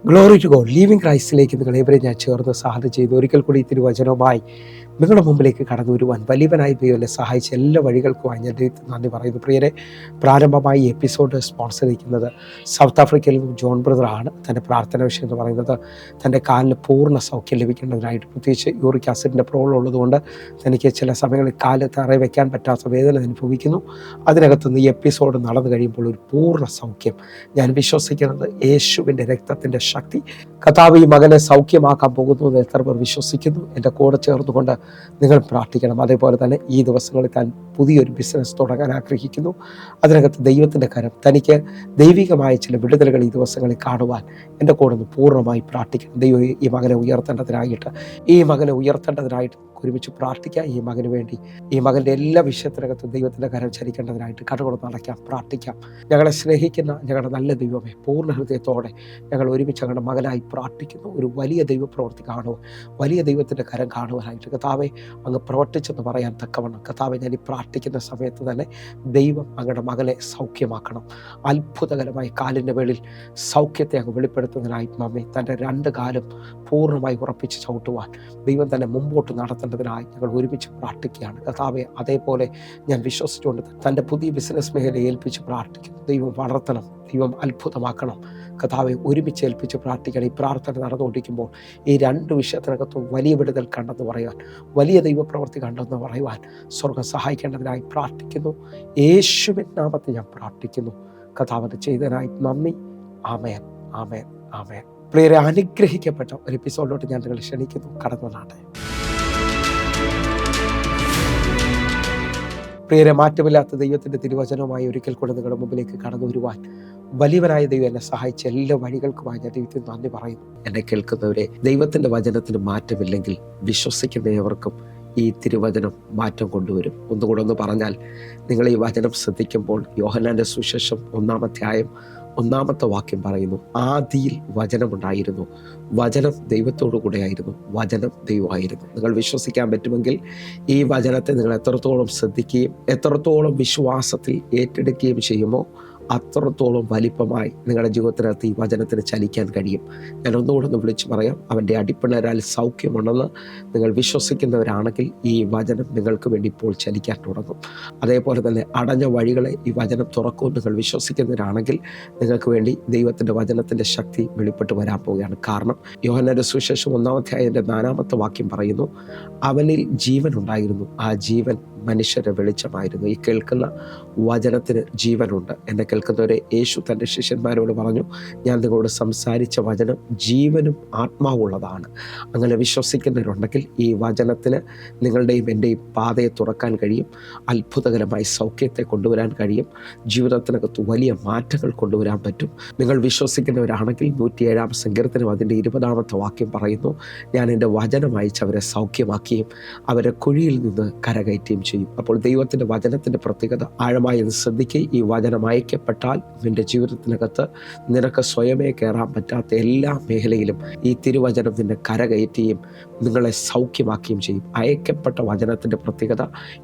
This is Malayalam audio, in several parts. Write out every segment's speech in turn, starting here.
Glory to God. ലീവിംഗ് ക്രൈസ്റ്റിലേക്ക് നിങ്ങൾ ഏവരെ ഞാൻ ചേർന്ന് സഹായം ചെയ്തു. ഒരിക്കൽ കൂടി തിരുവചനവുമായി നിങ്ങളുടെ മുമ്പിലേക്ക് കടന്നു വരുവാൻ വലിയവനായി ദൈവം എന്നെ സഹായിച്ച എല്ലാ വഴികൾക്കുമായി ഞാൻ ദൈവത്തിന് നന്ദി പറയുന്നു. പ്രിയരെ, പ്രാരംഭമായി ഈ എപ്പിസോഡ് സ്പോൺസർ ചെയ്യുന്നത് സൗത്ത് ആഫ്രിക്കയിൽ നിന്നും ജോൺ ബ്രദറാണ്. തൻ്റെ പ്രാർത്ഥന വിഷയം എന്ന് പറയുന്നത് തൻ്റെ കാലിന് പൂർണ്ണ സൗഖ്യം ലഭിക്കേണ്ടതിനായിട്ട്, പ്രത്യേകിച്ച് യൂറിക് ആസിഡിൻ്റെ പ്രോബ്ലം ഉള്ളതുകൊണ്ട് തനിക്ക് ചില സമയങ്ങളിൽ കാല് തറ വയ്ക്കാൻ പറ്റാത്ത വേദന അനുഭവിക്കുന്നു. അതിനകത്തുനിന്ന് ഈ എപ്പിസോഡ് നടന്നു കഴിയുമ്പോൾ ഒരു പൂർണ്ണ സൗഖ്യം ഞാൻ വിശ്വസിക്കുന്നത് യേശുവിൻ്റെ രക്തത്തിൻ്റെ ശക്തി കർത്താവ് ഈ മകനെ സൗഖ്യമാക്കാൻ പോകുന്നു എന്ന് എത്ര പേർ വിശ്വസിക്കുന്നു? എൻ്റെ കൂടെ ചേർന്നുകൊണ്ട് നിങ്ങൾ പ്രാർത്ഥിക്കണം. അതേപോലെ തന്നെ ഈ ദിവസങ്ങളിൽ താൻ പുതിയൊരു ബിസിനസ് തുടങ്ങാൻ ആഗ്രഹിക്കുന്നു. അതിനകത്ത് ദൈവത്തിൻ്റെ കരം, തനിക്ക് ദൈവികമായ ചില വിടുതലുകൾ ഈ ദിവസങ്ങളിൽ കാണുവാൻ എൻ്റെ കൂടെ ഒന്ന് പൂർണ്ണമായി പ്രാർത്ഥിക്കണം. ദൈവം ഈ മകനെ ഉയർത്തേണ്ടതിനായിട്ട് ഒരുമിച്ച് പ്രാർത്ഥിക്കാം. ഈ മകന് വേണ്ടി, ഈ മകൻ്റെ എല്ലാ വിഷയത്തിനകത്തും ദൈവത്തിൻ്റെ കരം ചലിക്കേണ്ടതിനായിട്ട് കടകൊടുത്ത് നടക്കാം, പ്രാർത്ഥിക്കാം. ഞങ്ങളെ സ്നേഹിക്കുന്ന ഞങ്ങളുടെ നല്ല ദൈവമേ, പൂർണ്ണ ഹൃദയത്തോടെ ഞങ്ങൾ ഒരുമിച്ച് ഞങ്ങളുടെ മകനായി പ്രാർത്ഥിക്കുന്നു. ഒരു വലിയ ദൈവപ്രവൃത്തി കാണുവാൻ, വലിയ ദൈവത്തിൻ്റെ കരം കാണുവാനായിട്ട് കർത്താവെ അങ്ങ് പ്രവർത്തിച്ചെന്ന് പറയാൻ തക്കവണ്ണം കർത്താവെ ഞാൻ ഈ പ്രാർത്ഥിക്കുന്ന സമയത്ത് തന്നെ ദൈവം അങ്ങയുടെ മകനെ സൗഖ്യമാക്കണം. അത്ഭുതകരമായി കാലിൻ്റെ മേളിൽ സൗഖ്യത്തെ അങ്ങ് വെളിപ്പെടുത്തുന്നതിനായി മമ്മി തൻ്റെ രണ്ട് കാലും പൂർണ്ണമായി ഉറപ്പിച്ച് ചവിട്ടുവാൻ ദൈവം തന്നെ മുമ്പോട്ട് നടത്തേണ്ടതിനായി ഞങ്ങൾ ഒരുമിച്ച് പ്രാർത്ഥിക്കുകയാണ് കർത്താവെ. അതേപോലെ ഞാൻ വിശ്വസിച്ചുകൊണ്ട് തൻ്റെ പുതിയ ബിസിനസ് മേഖലയെ ഏൽപ്പിച്ച് പ്രാർത്ഥിക്കുന്നു. ദൈവം വളർത്തണം, ദൈവം അത്ഭുതമാക്കണം കർത്താവെ. ഒരുമിച്ച് ഏൽപ്പിച്ച് പ്രാർത്ഥിക്കണം. ഈ പ്രാർത്ഥന നടന്നുകൊണ്ടിരിക്കുമ്പോൾ ഈ രണ്ട് വിഷയത്തിനകത്തും വലിയ വിടുതൽ കണ്ടെന്ന് പറയുവാൻ, വലിയ ദൈവപ്രവൃത്തി കണ്ടെന്ന് പറയുവാൻ സ്വർഗ്ഗം സഹായിക്കേണ്ടതിനായി പ്രാർത്ഥിക്കുന്നു. യേശുവിൻ നാമത്തിൽ ഞാൻ പ്രാർത്ഥിക്കുന്നു. കർത്താവ് ചെയ്തതിനായി നന്ദി. ആമേൻ, ആമേൻ, ആമേൻ. പ്രിയരെ, അനുഗ്രഹിക്കപ്പെട്ട ഒരു എപ്പിസോഡിലോട്ട് ഞാൻ നിങ്ങളെ ക്ഷണിക്കുന്നു. കടന്നു വന്നാട്ടെ. പ്രിയരെ, മാറ്റമില്ലാത്ത ദൈവത്തിൻ്റെ തിരുവചനവുമായി ഒരിക്കൽ കൂടെ നിങ്ങളുടെ മുമ്പിലേക്ക് കടന്നു വരുവാൻ വലിയവനായ ദൈവം എന്നെ സഹായിച്ച എല്ലാ വഴികൾക്കുമായി ഞാൻ ദൈവത്തിന് നന്ദി പറയുന്നു. എന്നെ കേൾക്കുന്നവരെ, ദൈവത്തിൻ്റെ വചനത്തിന് മാറ്റമില്ലെങ്കിൽ വിശ്വസിക്കുന്നവർക്കും ഈ തിരുവചനം മാറ്റം കൊണ്ടുവരും. ഒന്നുകൂടെ ഒന്ന് പറഞ്ഞാൽ, നിങ്ങൾ ഈ വചനം ശ്രദ്ധിക്കുമ്പോൾ യോഹന്നാന്റെ സുവിശേഷം 1-ാം അധ്യായം 1-ാമത്തെ വാക്യം പറയുന്നു, ആദിയിൽ വചനമുണ്ടായിരുന്നു, വചനം ദൈവത്തോടു കൂടെയായിരുന്നു, വചനം ദൈവമായിരുന്നു. നിങ്ങൾ വിശ്വസിക്കാൻ പറ്റുമെങ്കിൽ ഈ വചനത്തെ നിങ്ങൾ എത്രത്തോളം ശ്രദ്ധിക്കുകയും എത്രത്തോളം വിശ്വാസത്തിൽ ഏറ്റെടുക്കുകയും ചെയ്യുമോ അത്രത്തോളം വലിപ്പമായി നിങ്ങളുടെ ജീവിതത്തിനകത്ത് ഈ വചനത്തിന് ചലിക്കാൻ കഴിയും. ഞാൻ ഒന്നുകൂടെ ഒന്ന് വിളിച്ചു പറയാം, അവൻ്റെ അടിപ്പിണരാൽ സൗഖ്യമുണ്ടെന്ന് നിങ്ങൾ വിശ്വസിക്കുന്നവരാണെങ്കിൽ ഈ വചനം നിങ്ങൾക്ക് വേണ്ടി ഇപ്പോൾ ചലിക്കാൻ തുടങ്ങും. അതേപോലെ തന്നെ അടഞ്ഞ വഴികളെ ഈ വചനം തുറക്കുമെന്ന് നിങ്ങൾ വിശ്വസിക്കുന്നവരാണെങ്കിൽ നിങ്ങൾക്ക് വേണ്ടി ദൈവത്തിൻ്റെ വചനത്തിൻ്റെ ശക്തി വെളിപ്പെട്ട് വരാൻ പോവുകയാണ്. കാരണം യോഹന്നാന്റെ സുവിശേഷം 1-ാം അധ്യായത്തിൻ്റെ 4-ാമത്തെ വാക്യം പറയുന്നു, അവനിൽ ജീവൻ ഉണ്ടായിരുന്നു, ആ ജീവൻ മനുഷ്യരുടെ വെളിച്ചമായിരുന്നു. ഈ കേൾക്കുന്ന വചനത്തിന് ജീവനുണ്ട്. എന്നെ കേൾക്കുന്നവരെ, യേശു തൻ്റെ ശിഷ്യന്മാരോട് പറഞ്ഞു, ഞാൻ നിങ്ങളോട് സംസാരിച്ച വചനം ജീവനും ആത്മാവുള്ളതാണ്. അങ്ങനെ വിശ്വസിക്കുന്നവരുണ്ടെങ്കിൽ ഈ വചനത്തിന് നിങ്ങളുടെയും എൻ്റെയും പാതയെ തുറക്കാൻ കഴിയും. അത്ഭുതകരമായി സൗഖ്യത്തെ കൊണ്ടുവരാൻ കഴിയും. ജീവിതത്തിനകത്ത് വലിയ മാറ്റങ്ങൾ കൊണ്ടുവരാൻ പറ്റും. നിങ്ങൾ വിശ്വസിക്കുന്നവരാണെങ്കിൽ 107-ാം സങ്കീർത്തനം അതിൻ്റെ 20-ാമത്തെ വാക്യം പറയുന്നു, ഞാൻ എൻ്റെ വചനം അയച്ച് അവരെ സൗഖ്യമാക്കുകയും അവരെ കുഴിയിൽ നിന്ന് കരകയറ്റുകയും ചെയ്യും. അപ്പോൾ ദൈവത്തിൻ്റെ വചനത്തിൻ്റെ പ്രത്യേകത ആഴമായി ശ്രദ്ധിക്കുകയും ഈ വചനം അയക്കപ്പെട്ടാൽ നിൻ്റെ ജീവിതത്തിനകത്ത് നിനക്ക് സ്വയമേ കയറാൻ പറ്റാത്ത എല്ലാ മേഖലയിലും ഈ തിരുവചനം നിന്നെ കരകയറ്റുകയും നിങ്ങളെ സൗഖ്യമാക്കുകയും ചെയ്യും. അയക്കപ്പെട്ട വചനത്തിൻ്റെ പ്രത്യേകത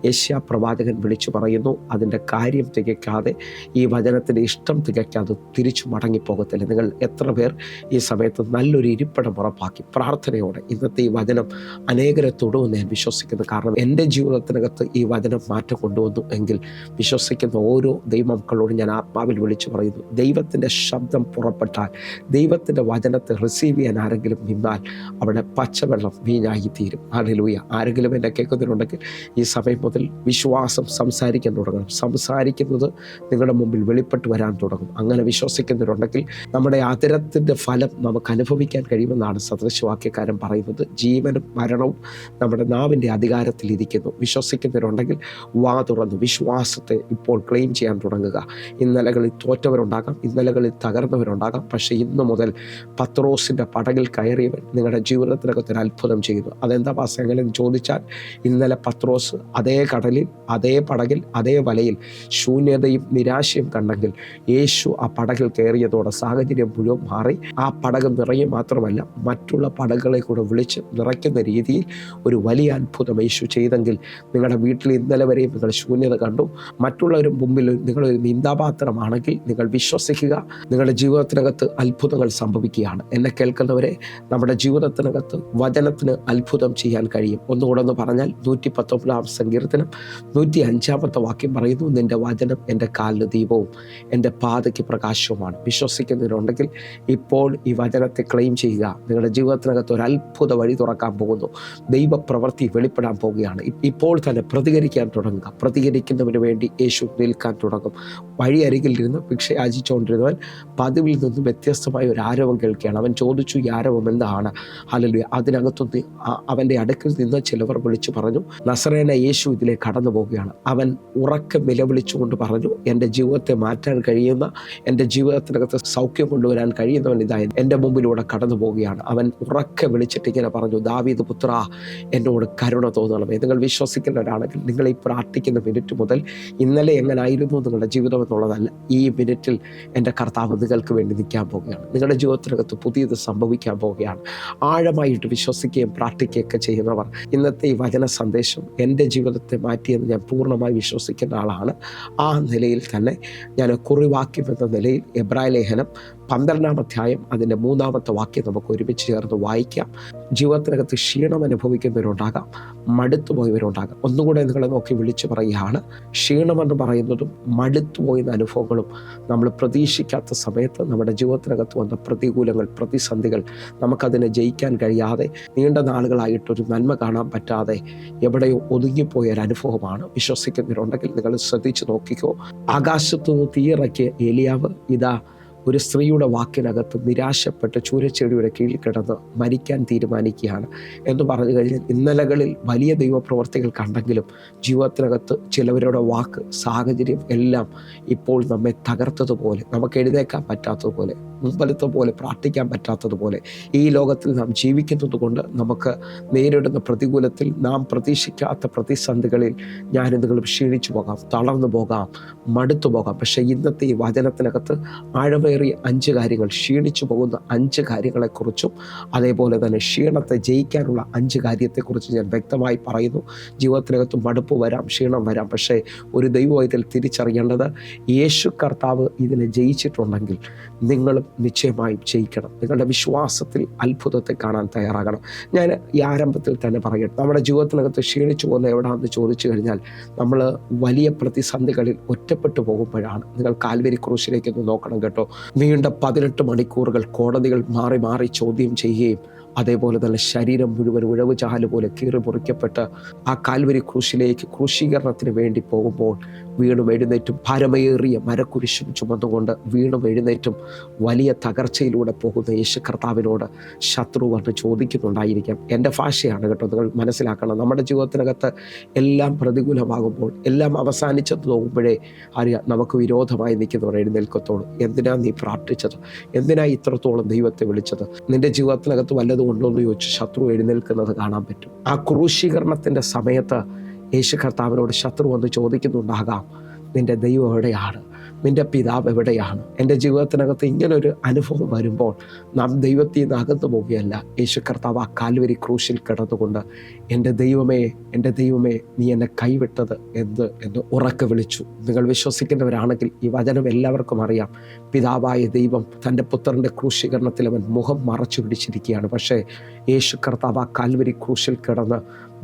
യെശയ്യാ പ്രവാചകൻ വിളിച്ചു പറയുന്നു, അതിൻ്റെ കാര്യം തികയ്ക്കാതെ, ഈ വചനത്തിൻ്റെ ഇഷ്ടം തികയ്ക്കാതെ തിരിച്ചു മടങ്ങിപ്പോകത്തില്ല. നിങ്ങൾ എത്ര പേർ ഈ സമയത്ത് നല്ലൊരു ഇരിപ്പിടം ഉറപ്പാക്കി പ്രാർത്ഥനയോടെ ഇന്നത്തെ ഈ വചനം അനേകരെ തൊടുമെന്ന് ഞാൻ വിശ്വസിക്കുന്നു. കാരണം എൻ്റെ ജീവിതത്തിനകത്ത് ഈ വചനം മാറ്റം കൊണ്ടുവന്നു എങ്കിൽ വിശ്വസിക്കുന്ന ഓരോ ദൈവമക്കളോടും ഞാൻ ആത്മാവിൽ വിളിച്ചു പറയുന്നു, ദൈവത്തിൻ്റെ ശബ്ദം പുറപ്പെട്ടാൽ, ദൈവത്തിൻ്റെ വചനത്തെ റിസീവ് ചെയ്യാൻ ആരെങ്കിലും നിന്നാൽ അവിടെ പച്ചവെള്ളം വീഞ്ഞായി തീരും. ഹല്ലേലൂയ. ആരെങ്കിലും എന്നെ കേൾക്കുന്നുണ്ടെങ്കിൽ ഈ സമയം മുതൽ വിശ്വാസം സംസാരിക്കാൻ തുടങ്ങണം. സംസാരിക്കുന്നത് നിങ്ങളുടെ മുമ്പിൽ വെളിപ്പെട്ട് വരാൻ തുടങ്ങും. അങ്ങനെ വിശ്വസിക്കുന്നവരുണ്ടെങ്കിൽ നമ്മുടെ ആദരത്തിൻ്റെ ഫലം നമുക്ക് അനുഭവിക്കാൻ കഴിയുമെന്നാണ് സദൃശവാക്യക്കാരൻ പറയുന്നത്. ജീവനും മരണവും നമ്മുടെ നാവിൻ്റെ അധികാരത്തിലിരിക്കുന്നു. വിശ്വസിക്കുന്നവരുണ്ടെങ്കിൽ വാ തുറന്ന് വിശ്വാസത്തെ ഇപ്പോൾ ക്ലെയിം ചെയ്യാൻ തുടങ്ങുക. ഇന്നലകളിൽ തോറ്റവരുണ്ടാകാം, ഇന്നലകളിൽ തകർന്നവരുണ്ടാകാം, പക്ഷേ ഇന്നു മുതൽ പത്രോസിൻ്റെ പടകിൽ കയറിയവൻ നിങ്ങളുടെ ജീവിതത്തിനകത്തൊരു അത്ഭുതം ചെയ്യുന്നു. അതെന്താ പാസ്റ്റർ എങ്ങനെ ചോദിച്ചാൽ, ഇന്നലെ പത്രോസ് അതേ കടലിൽ, അതേ പടകിൽ, അതേ വലയിൽ ശൂന്യതയും നിരാശയും കണ്ടെങ്കിൽ യേശു ആ പടകിൽ കയറിയതോടെ സാഹചര്യം മുഴുവൻ മാറി. ആ പടക് നിറയെ മാത്രമല്ല, മറ്റുള്ള പടകുകളെ കൂടെ വിളിച്ച് നിറയ്ക്കുന്ന രീതിയിൽ ഒരു വലിയ അത്ഭുതം യേശു ചെയ്തെങ്കിൽ നിങ്ങളുടെ വീട്ടിൽ ഇന്നലെ വരെയും നിങ്ങൾ ശൂന്യത കണ്ടു, മറ്റുള്ളവരും മുമ്പിൽ നിങ്ങളൊരു നിന്ദാപാത്രം മാത്രമാണെങ്കിൽ നിങ്ങൾ വിശ്വസിക്കുക, നിങ്ങളുടെ ജീവിതത്തിനകത്ത് അത്ഭുതങ്ങൾ സംഭവിക്കുകയാണ്. എന്നെ കേൾക്കുന്നവരെ, നമ്മുടെ ജീവിതത്തിനകത്ത് വചനത്തിന് അത്ഭുതം ചെയ്യാൻ കഴിയും. ഒന്നുകൂടെ ഒന്ന് പറഞ്ഞാൽ 119 സങ്കീർത്തനം 105 വാക്യം പറയുന്നു, നിന്റെ വചനം എൻ്റെ കാലിന് ദീപവും എൻ്റെ പാതയ്ക്ക് പ്രകാശവുമാണ്. വിശ്വസിക്കുന്നതിനുണ്ടെങ്കിൽ ഇപ്പോൾ ഈ വചനത്തെ ക്ലെയിം ചെയ്യുക. നിങ്ങളുടെ ജീവിതത്തിനകത്ത് ഒരു അത്ഭുത വഴി തുറക്കാൻ പോകുന്നു. ദൈവപ്രവൃത്തി വെളിപ്പെടാൻ പോവുകയാണ്. ഇപ്പോൾ തന്നെ പ്രതികരിക്കാൻ തുടങ്ങുക. പ്രതികരിക്കുന്നതിന് വേണ്ടി യേശു നിൽക്കാൻ തുടങ്ങും. വഴിയരികിൽ ഇരുന്ന് ഭിക്ഷ യാചിച്ചുകൊണ്ടിരുന്നവൻ പതിവിൽ നിന്നും വ്യത്യസ്തമായ ഒരു ആരവം കേൾക്കുകയാണ്. അവൻ ചോദിച്ചു, ഈ ആരവം എന്താണ്? ഹല്ലേലൂയ. അതിനകത്തുനിന്ന് അവൻ്റെ അടുക്കൽ നിന്ന് ചിലവർ വിളിച്ചു പറഞ്ഞു, നസറേന യേശു ഇതിലേക്ക് കടന്നു പോവുകയാണ്. അവൻ ഉറക്കെ നിലവിളിച്ചുകൊണ്ട് പറഞ്ഞു, എൻ്റെ ജീവിതത്തെ മാറ്റാൻ കഴിയുന്ന, എൻ്റെ ജീവിതത്തിനകത്ത് സൗഖ്യം കൊണ്ടുവരാൻ കഴിയുന്നവൻ ഇതാ എൻ്റെ മുമ്പിലൂടെ കടന്നു പോവുകയാണ്. അവൻ ഉറക്കെ വിളിച്ചിട്ട് ഇങ്ങനെ പറഞ്ഞു, ദാവീദ് പുത്രാ, എന്നോട് കരുണ തോന്നണമേ. നിങ്ങൾ വിശ്വസിക്കുന്നവരാണെങ്കിൽ നിങ്ങൾ ഈ പ്രാർത്ഥിക്കുന്ന മിനിറ്റ് മുതൽ ഇന്നലെ എങ്ങനായിരുന്നു നിങ്ങളുടെ ജീവിതം എന്നുള്ളതല്ല, ഈ മിനിറ്റിൽ എൻ്റെ കർത്താവ് നിങ്ങൾക്ക് വേണ്ടി നിൽക്കാൻ പോവുകയാണ്. നിങ്ങളുടെ ജീവിതത്തിനകത്ത് പുതിയത് സംഭവിക്കാൻ പോവുകയാണ്. ആഴമായിട്ട് വിശ്വസിക്കുകയും പ്രാർത്ഥിക്കുകയൊക്കെ ചെയ്യുന്നവർ ഇന്നത്തെ ഈ വചന സന്ദേശം എൻ്റെ ജീവിതത്തെ മാറ്റിയെന്ന് ഞാൻ പൂർണ്ണമായി വിശ്വസിക്കുന്ന ആളാണ്. ആ നിലയിൽ തന്നെ ഞാൻ കുറിവാക്യം എന്ന നിലയിൽ എബ്രായ ലേഖനം 12-ാം അധ്യായം അതിൻ്റെ 3-ാമത്തെ വാക്യം നമുക്ക് ഒരുമിച്ച് ചേർന്ന് വായിക്കാം. ജീവിതത്തിനകത്ത് ക്ഷീണം അനുഭവിക്കുന്നവരുണ്ടാകാം, മടുത്തുപോയവരുണ്ടാകാം. ഒന്നുകൂടെ നിങ്ങളെ നോക്കി വിളിച്ചു പറയുകയാണ്, ക്ഷീണമെന്ന് പറയുന്നതും മടുത്തുപോയുന്ന അനുഭവങ്ങളും നമ്മൾ പ്രതീക്ഷിക്കാത്ത സമയത്ത് നമ്മുടെ ജീവിതത്തിനകത്ത് വന്ന പ്രതികൂലങ്ങൾ, പ്രതിസന്ധികൾ, നമുക്കതിനെ ജയിക്കാൻ കഴിയാതെ നീണ്ട നാളുകളായിട്ടൊരു നന്മ കാണാൻ പറ്റാതെ എവിടെയോ ഒതുങ്ങിപ്പോയ ഒരു അനുഭവമാണ്. വിശ്വസിക്കുന്നവരുണ്ടെങ്കിൽ നിങ്ങൾ ശ്രദ്ധിച്ച് നോക്കിക്കോ. ആകാശത്തുനിന്ന് തീയിറക്കിയ ഏലിയാവ് ഇതാ ഒരു സ്ത്രീയുടെ വാക്കിനകത്ത് നിരാശപ്പെട്ട് ചൂരച്ചെടിയുടെ കീഴിൽ കിടന്ന് മരിക്കാൻ തീരുമാനിക്കുകയാണ് എന്ന് പറഞ്ഞു കഴിഞ്ഞാൽ, ഇന്നലകളിൽ വലിയ ദൈവപ്രവർത്തികൾ കണ്ടെങ്കിലും ജീവിതത്തിനകത്ത് ചിലവരുടെ വാക്ക്, സാഹചര്യം എല്ലാം ഇപ്പോൾ നമ്മെ തകർത്തതുപോലെ, നമുക്ക് എഴുന്നേക്കാൻ പറ്റാത്തതുപോലെ, മുമ്പലത്തെ പോലെ പ്രാർത്ഥിക്കാൻ പറ്റാത്തതുപോലെ, ഈ ലോകത്തിൽ നാം ജീവിക്കുന്നത് കൊണ്ട് നമുക്ക് നേരിടുന്ന പ്രതികൂലത്തിൽ നാം പ്രതീക്ഷിക്കാത്ത പ്രതിസന്ധികളിൽ ഞാനും നിങ്ങളും ക്ഷീണിച്ചു പോകാം, തളർന്നു പോകാം, മടുത്തു പോകാം. പക്ഷേ ഇന്നത്തെ ഈ വചനത്തിനകത്ത് ആഴമേറിയ 5 കാര്യങ്ങൾ, ക്ഷീണിച്ചു പോകുന്ന 5 കാര്യങ്ങളെക്കുറിച്ചും അതേപോലെ തന്നെ ക്ഷീണത്തെ ജയിക്കാനുള്ള 5 കാര്യത്തെക്കുറിച്ച് ഞാൻ വ്യക്തമായി പറയുന്നു. ജീവിതത്തിനകത്ത് മടുപ്പ് വരാം, ക്ഷീണം വരാം. പക്ഷേ ഒരു ദൈവം ഇതിൽ തിരിച്ചറിയേണ്ടത്, യേശു കർത്താവ് ഇതിനെ ജയിച്ചിട്ടുണ്ടെങ്കിൽ നിങ്ങളും നിശ്ചയമായും ജയിക്കണം. നിങ്ങളുടെ വിശ്വാസത്തിൽ അത്ഭുതത്തെ കാണാൻ തയ്യാറാകണം. ഞാൻ ഈ ആരംഭത്തിൽ തന്നെ പറയട്ടെ, നമ്മുടെ ജീവിതത്തിനകത്ത് ക്ഷീണിച്ചു പോകുന്ന എവിടെയാണെന്ന് ചോദിച്ചു കഴിഞ്ഞാൽ നമ്മൾ വലിയ പ്രതിസന്ധികളിൽ ഒറ്റപ്പെട്ടു പോകുമ്പോഴാണ്. നിങ്ങൾ കാൽവരി ക്രൂശിലേക്ക് ഒന്ന് നോക്കണം കേട്ടോ. നീണ്ട 18 മണിക്കൂറുകൾ കോടതികൾ മാറി മാറി ചോദ്യം ചെയ്യുകയും അതേപോലെ തന്നെ ശരീരം മുഴുവൻ ഉഴവ് ചാല് പോലെ കീറി മുറിക്കപ്പെട്ട് ആ കാൽവരി ക്രൂശിലേക്ക് ക്രൂശീകരണത്തിന് വേണ്ടി പോകുമ്പോൾ വീണും എഴുന്നേറ്റും ഭാരമേറിയ മരക്കുരിശും ചുമന്നുകൊണ്ട് വീണും എഴുന്നേറ്റും വലിയ തകർച്ചയിലൂടെ പോകുന്ന യേശു കർത്താവിനോട് ശത്രു വന്ന് ചോദിക്കുന്നുണ്ടായിരിക്കാം. എൻ്റെ ഭാഷയാണ് കേട്ടോ, നിങ്ങൾ മനസ്സിലാക്കണം. നമ്മുടെ ജീവിതത്തിനകത്ത് എല്ലാം പ്രതികൂലമാകുമ്പോൾ, എല്ലാം അവസാനിച്ചെന്ന് തോന്നുമ്പോഴേ അറിയാം നമുക്ക് വിരോധമായി നിൽക്കുന്നവർ എഴുന്നേൽക്കത്തോളൂ. എന്തിനാ നീ പ്രാർത്ഥിച്ചത്? എന്തിനാ ഇത്രത്തോളം ദൈവത്തെ വിളിച്ചത്? നിന്റെ ജീവിതത്തിനകത്ത് വല്ലതും ഉണ്ടോ എന്ന് ചോദിച്ച് ശത്രു എഴുന്നേൽക്കുന്നത് കാണാൻ പറ്റും. ആ ക്രൂശീകരണത്തിൻ്റെ സമയത്ത് യേശു കർത്താവിനോട് ശത്രു വന്ന് ചോദിക്കുന്നുണ്ടാകാം, നിന്റെ ദൈവം എവിടെയാണ്? നിന്റെ പിതാവ് എവിടെയാണ്? എൻ്റെ ജീവിതത്തിനകത്ത് ഇങ്ങനൊരു അനുഭവം വരുമ്പോൾ നാം ദൈവത്തിൽ നിന്ന് അകന്നു പോവുകയല്ല. യേശു കർത്താവ് ആ കാൽവരി ക്രൂശിൽ കിടന്നുകൊണ്ട്, എൻ്റെ ദൈവമേ, എൻ്റെ ദൈവമേ, നീ എന്നെ കൈവിട്ടത് എന്ന് ഉറക്കെ വിളിച്ചു. നിങ്ങൾ വിശ്വസിക്കുന്നവരാണെങ്കിൽ ഈ വചനം എല്ലാവർക്കും അറിയാം. പിതാവായ ദൈവം തൻ്റെ പുത്രൻ്റെ ക്രൂശീകരണത്തിൽ അവൻ മുഖം മറച്ചു പിടിച്ചിരിക്കുകയാണ്. പക്ഷേ യേശു കർത്താവ് ആ കാൽവരി ക്രൂശിൽ കിടന്ന്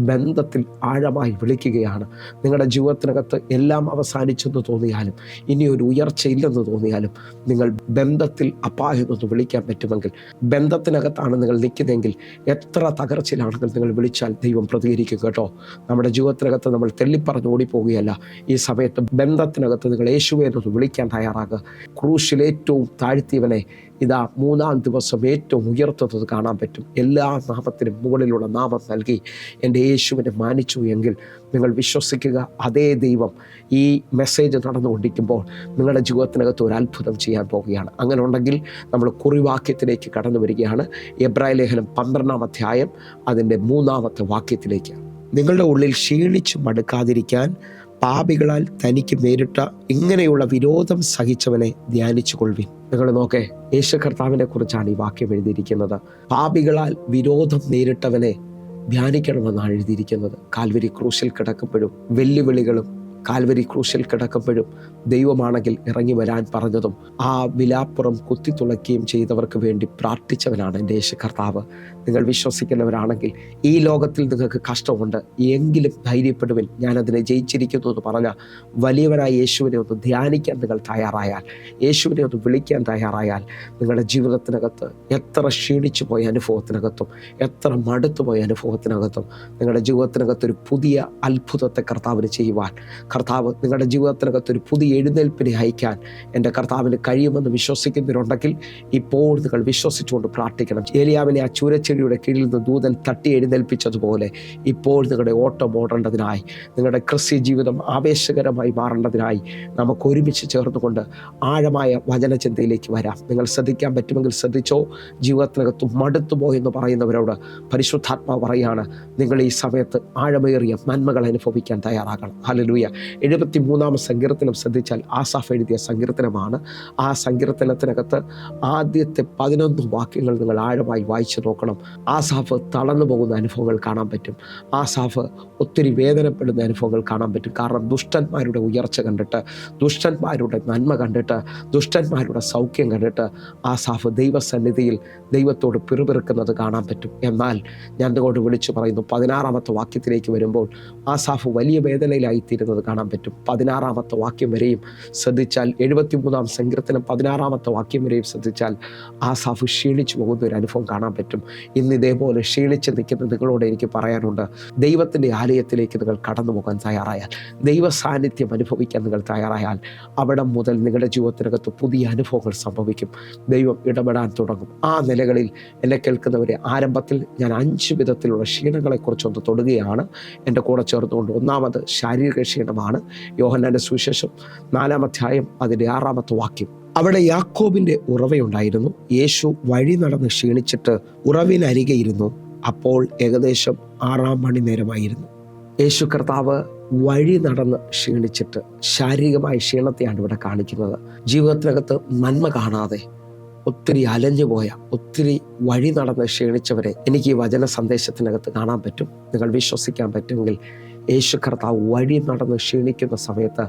ബന്ധത്തിൽ ആഴമായി വിളിക്കുകയാണ്. നിങ്ങളുടെ ജീവിതത്തിനകത്ത് എല്ലാം അവസാനിച്ചെന്ന് തോന്നിയാലും, ഇനി ഒരു ഉയർച്ചയില്ലെന്ന് തോന്നിയാലും, നിങ്ങൾ ബന്ധത്തിൽ അപ്പാ എന്നൊന്ന് വിളിക്കാൻ പറ്റുമെങ്കിൽ, ബന്ധത്തിനകത്താണ് നിങ്ങൾ നിൽക്കുന്നതെങ്കിൽ, എത്ര തകർച്ചയിലാണെങ്കിൽ നിങ്ങൾ വിളിച്ചാൽ ദൈവം പ്രതികരിക്കും കേട്ടോ. നമ്മുടെ ജീവിതത്തിനകത്ത് നമ്മൾ തെള്ളിപ്പറഞ്ഞ് ഓടിപ്പോവുകയല്ല. ഈ സമയത്ത് ബന്ധത്തിനകത്ത് നിങ്ങൾ യേശുവേ എന്നൊന്ന് വിളിക്കാൻ തയ്യാറാകുക. ക്രൂശിൽ ഏറ്റവും താഴ്ത്തിയവനെ ഇതാ 3-ാം ദിവസം ഏറ്റവും ഉയർത്തുന്നത് കാണാൻ പറ്റും. എല്ലാ നാമത്തിനും മുകളിലുള്ള നാമം നൽകി എൻ്റെ യേശുവിനെ മാനിച്ചു എങ്കിൽ നിങ്ങൾ വിശ്വസിക്കുക, അതേ ദൈവം ഈ മെസ്സേജ് നടന്നുകൊണ്ടിരിക്കുമ്പോൾ നിങ്ങളുടെ ജീവിതത്തിനകത്ത് ഒരു അത്ഭുതം ചെയ്യാൻ പോവുകയാണ്. അങ്ങനെ ഉണ്ടെങ്കിൽ നമ്മൾ കുറിവാക്യത്തിലേക്ക് കടന്നു വരികയാണ്. എബ്രായ ലേഖനം 12-ാം അധ്യായം അതിൻ്റെ 3-ാമത്തെ വാക്യത്തിലേക്ക്. നിങ്ങളുടെ ഉള്ളിൽ ക്ഷീണിച്ചു മടുക്കാതിരിക്കാൻ പാപികളാൽ തനിക്ക് നേരിട്ട ഇങ്ങനെയുള്ള വിരോധം സഹിച്ചവനെ ധ്യാനിച്ചു കൊള്ളുവിൻ. നിങ്ങൾ നോക്കേ, യേശു കർത്താവിനെ കുറിച്ചാണ് ഈ വാക്യം എഴുതിയിരിക്കുന്നത്. പാപികളാൽ വിരോധം നേരിട്ടവനെ ധ്യാനിക്കണമെന്നാണ് എഴുതിയിരിക്കുന്നത്. കാൽവരി ക്രൂശിൽ കിടക്കുമ്പോഴും വെല്ലുവിളികളും കാൽവരി ക്രൂശിൽ കിടക്കുമ്പോഴും ദൈവമാണെങ്കിൽ ഇറങ്ങി വരാൻ പറഞ്ഞതും ആ വിലാപ്പുറം കുത്തിത്തുളയ്ക്കുകയും ചെയ്തവർക്ക് വേണ്ടി പ്രാർത്ഥിച്ചവനാണ് എൻ്റെ യേശു കർത്താവ്. നിങ്ങൾ വിശ്വസിക്കുന്നവരാണെങ്കിൽ ഈ ലോകത്തിൽ നിങ്ങൾക്ക് കഷ്ടമുണ്ട് എങ്കിലും ധൈര്യപ്പെടുവിൻ, ഞാനതിനെ ജയിച്ചിരിക്കുന്നു എന്ന് പറഞ്ഞ വലിയവനായ യേശുവിനെ ഒന്ന് ധ്യാനിക്കാൻ നിങ്ങൾ തയ്യാറായാൽ, യേശുവിനെ ഒന്ന് വിളിക്കാൻ തയ്യാറായാൽ, നിങ്ങളുടെ ജീവിതത്തിനകത്ത് എത്ര ക്ഷീണിച്ചു പോയ അനുഭവത്തിനകത്തും എത്ര മടുത്തുപോയ അനുഭവത്തിനകത്തും നിങ്ങളുടെ ജീവിതത്തിനകത്തൊരു പുതിയ അത്ഭുതത്തെ കർത്താവിന് ചെയ്യുവാൻ, കർത്താവ് നിങ്ങളുടെ ജീവിതത്തിനകത്തൊരു പുതിയ എഴുന്നേൽപ്പിനെ അയക്കാൻ എൻ്റെ കർത്താവിന് കഴിയുമെന്ന് വിശ്വസിക്കുന്നവരുണ്ടെങ്കിൽ ഇപ്പോൾ നിങ്ങൾ വിശ്വസിച്ചുകൊണ്ട് പ്രാർത്ഥിക്കണം. ഏലിയാവിനെ ആ ചൂരച്ചെടിയുടെ കീഴിൽ നിന്ന് ദൂതൻ തട്ടി എഴുന്നേൽപ്പിച്ചതുപോലെ ഇപ്പോൾ നിങ്ങളുടെ ഓട്ടം ഓടേണ്ടതിനായി, നിങ്ങളുടെ ക്രിസ്ത്യ ജീവിതം ആവേശകരമായി മാറേണ്ടതിനായി നമുക്ക് ഒരുമിച്ച് ചേർന്നുകൊണ്ട് ആഴമായ വചനചിന്തയിലേക്ക് വരാം. നിങ്ങൾ ശ്രദ്ധിക്കാൻ പറ്റുമെങ്കിൽ ശ്രദ്ധിച്ചോ. ജീവിതത്തിനകത്ത് മടുത്തുപോയെന്ന് പറയുന്നവരോട് പരിശുദ്ധാത്മാവ് പറയാണ്, നിങ്ങൾ ഈ സമയത്ത് ആഴമേറിയ നന്മകൾ അനുഭവിക്കാൻ തയ്യാറാകണം. ഹല്ലേലൂയ. 73 സങ്കീർത്തനം ശ്രദ്ധിച്ചാൽ ആസാഫ് എഴുതിയ സങ്കീർത്തനമാണ്. ആ സങ്കീർത്തനത്തിനകത്ത് ആദ്യത്തെ 11 വാക്യങ്ങൾ നിങ്ങൾ ആഴമായി വായിച്ചു നോക്കണം. ആസാഫ് തളർന്നു പോകുന്ന അനുഭവങ്ങൾ കാണാൻ പറ്റും. ആസാഫ് ഒത്തിരി വേദനപ്പെടുന്ന അനുഭവങ്ങൾ കാണാൻ പറ്റും. കാരണം ദുഷ്ടന്മാരുടെ ഉയർച്ച കണ്ടിട്ട്, ദുഷ്ടന്മാരുടെ നന്മ കണ്ടിട്ട്, ദുഷ്ടന്മാരുടെ സൗഖ്യം കണ്ടിട്ട് ആസാഫ് ദൈവസന്നിധിയിൽ ദൈവത്തോട് പിറുപിറുക്കുന്നത് കാണാൻ പറ്റും. എന്നാൽ ഞാൻ അതുകൊണ്ട് വിളിച്ചു പറയുന്നു, 16 വാക്യത്തിലേക്ക് വരുമ്പോൾ ആസാഫ് വലിയ വേദനയിലായിത്തീരുന്നത് കാണാൻ പറ്റും. 16 വാക്യം വരെയും ശ്രദ്ധിച്ചാൽ, 73 സങ്കീർത്തനം 16 വാക്യം വരെയും ശ്രദ്ധിച്ചാൽ ആസാഫ് ക്ഷീണിച്ചു പോകുന്ന ഒരു അനുഭവം കാണാൻ പറ്റും. ഇന്ന് ഇതേപോലെ ക്ഷീണിച്ച് നിൽക്കുന്ന നിങ്ങളോട് എനിക്ക് പറയാനുണ്ട്, ദൈവത്തിൻ്റെ ആലയത്തിലേക്ക് നിങ്ങൾ കടന്നു പോകാൻ തയ്യാറായാൽ, ദൈവ സാന്നിധ്യം അനുഭവിക്കാൻ നിങ്ങൾ തയ്യാറായാൽ, അവിടെ മുതൽ നിങ്ങളുടെ ജീവിതത്തിനകത്ത് പുതിയ അനുഭവങ്ങൾ സംഭവിക്കും. ദൈവം ഇടപെടാൻ തുടങ്ങും. ആ നിലകളിൽ എന്നെ കേൾക്കുന്നവരെ, ആരംഭത്തിൽ ഞാൻ 5 വിധത്തിലുള്ള ക്ഷീണങ്ങളെക്കുറിച്ചൊന്ന് തൊടുകയാണ്. എൻ്റെ കൂടെ ചേർന്നുകൊണ്ട് ഒന്നാമത് ശാരീരിക ക്ഷീണമാണ്. യോഹന്നാന്റെ സുവിശേഷം 4 അധ്യായം അതിൻ്റെ 6 വാക്യം. അവിടെ യാക്കോബിൻ്റെ ഉറവയുണ്ടായിരുന്നു. യേശു വഴി നടന്ന് ക്ഷീണിച്ചിട്ട് ഉറവിനരികെ ഇരുന്നു. അപ്പോൾ ഏകദേശം 6 മണി നേരമായിരുന്നു. യേശു കർത്താവ് വഴി നടന്ന് ക്ഷീണിച്ചിട്ട് ശാരീരികമായ ക്ഷീണത്തെയാണ് ഇവിടെ കാണിക്കുന്നത്. ജീവിതത്തിനകത്ത് നന്മ കാണാതെ ഒത്തിരി അലഞ്ഞു പോയ, ഒത്തിരി വഴി നടന്ന് ക്ഷീണിച്ചവരെ എനിക്ക് ഈ വചന സന്ദേശത്തിനകത്ത് കാണാൻ പറ്റും. നിങ്ങൾ വിശ്വസിക്കാൻ പറ്റുമെങ്കിൽ യേശു കർത്താവ് വഴി നടന്ന് ക്ഷീണിക്കുന്ന സമയത്ത്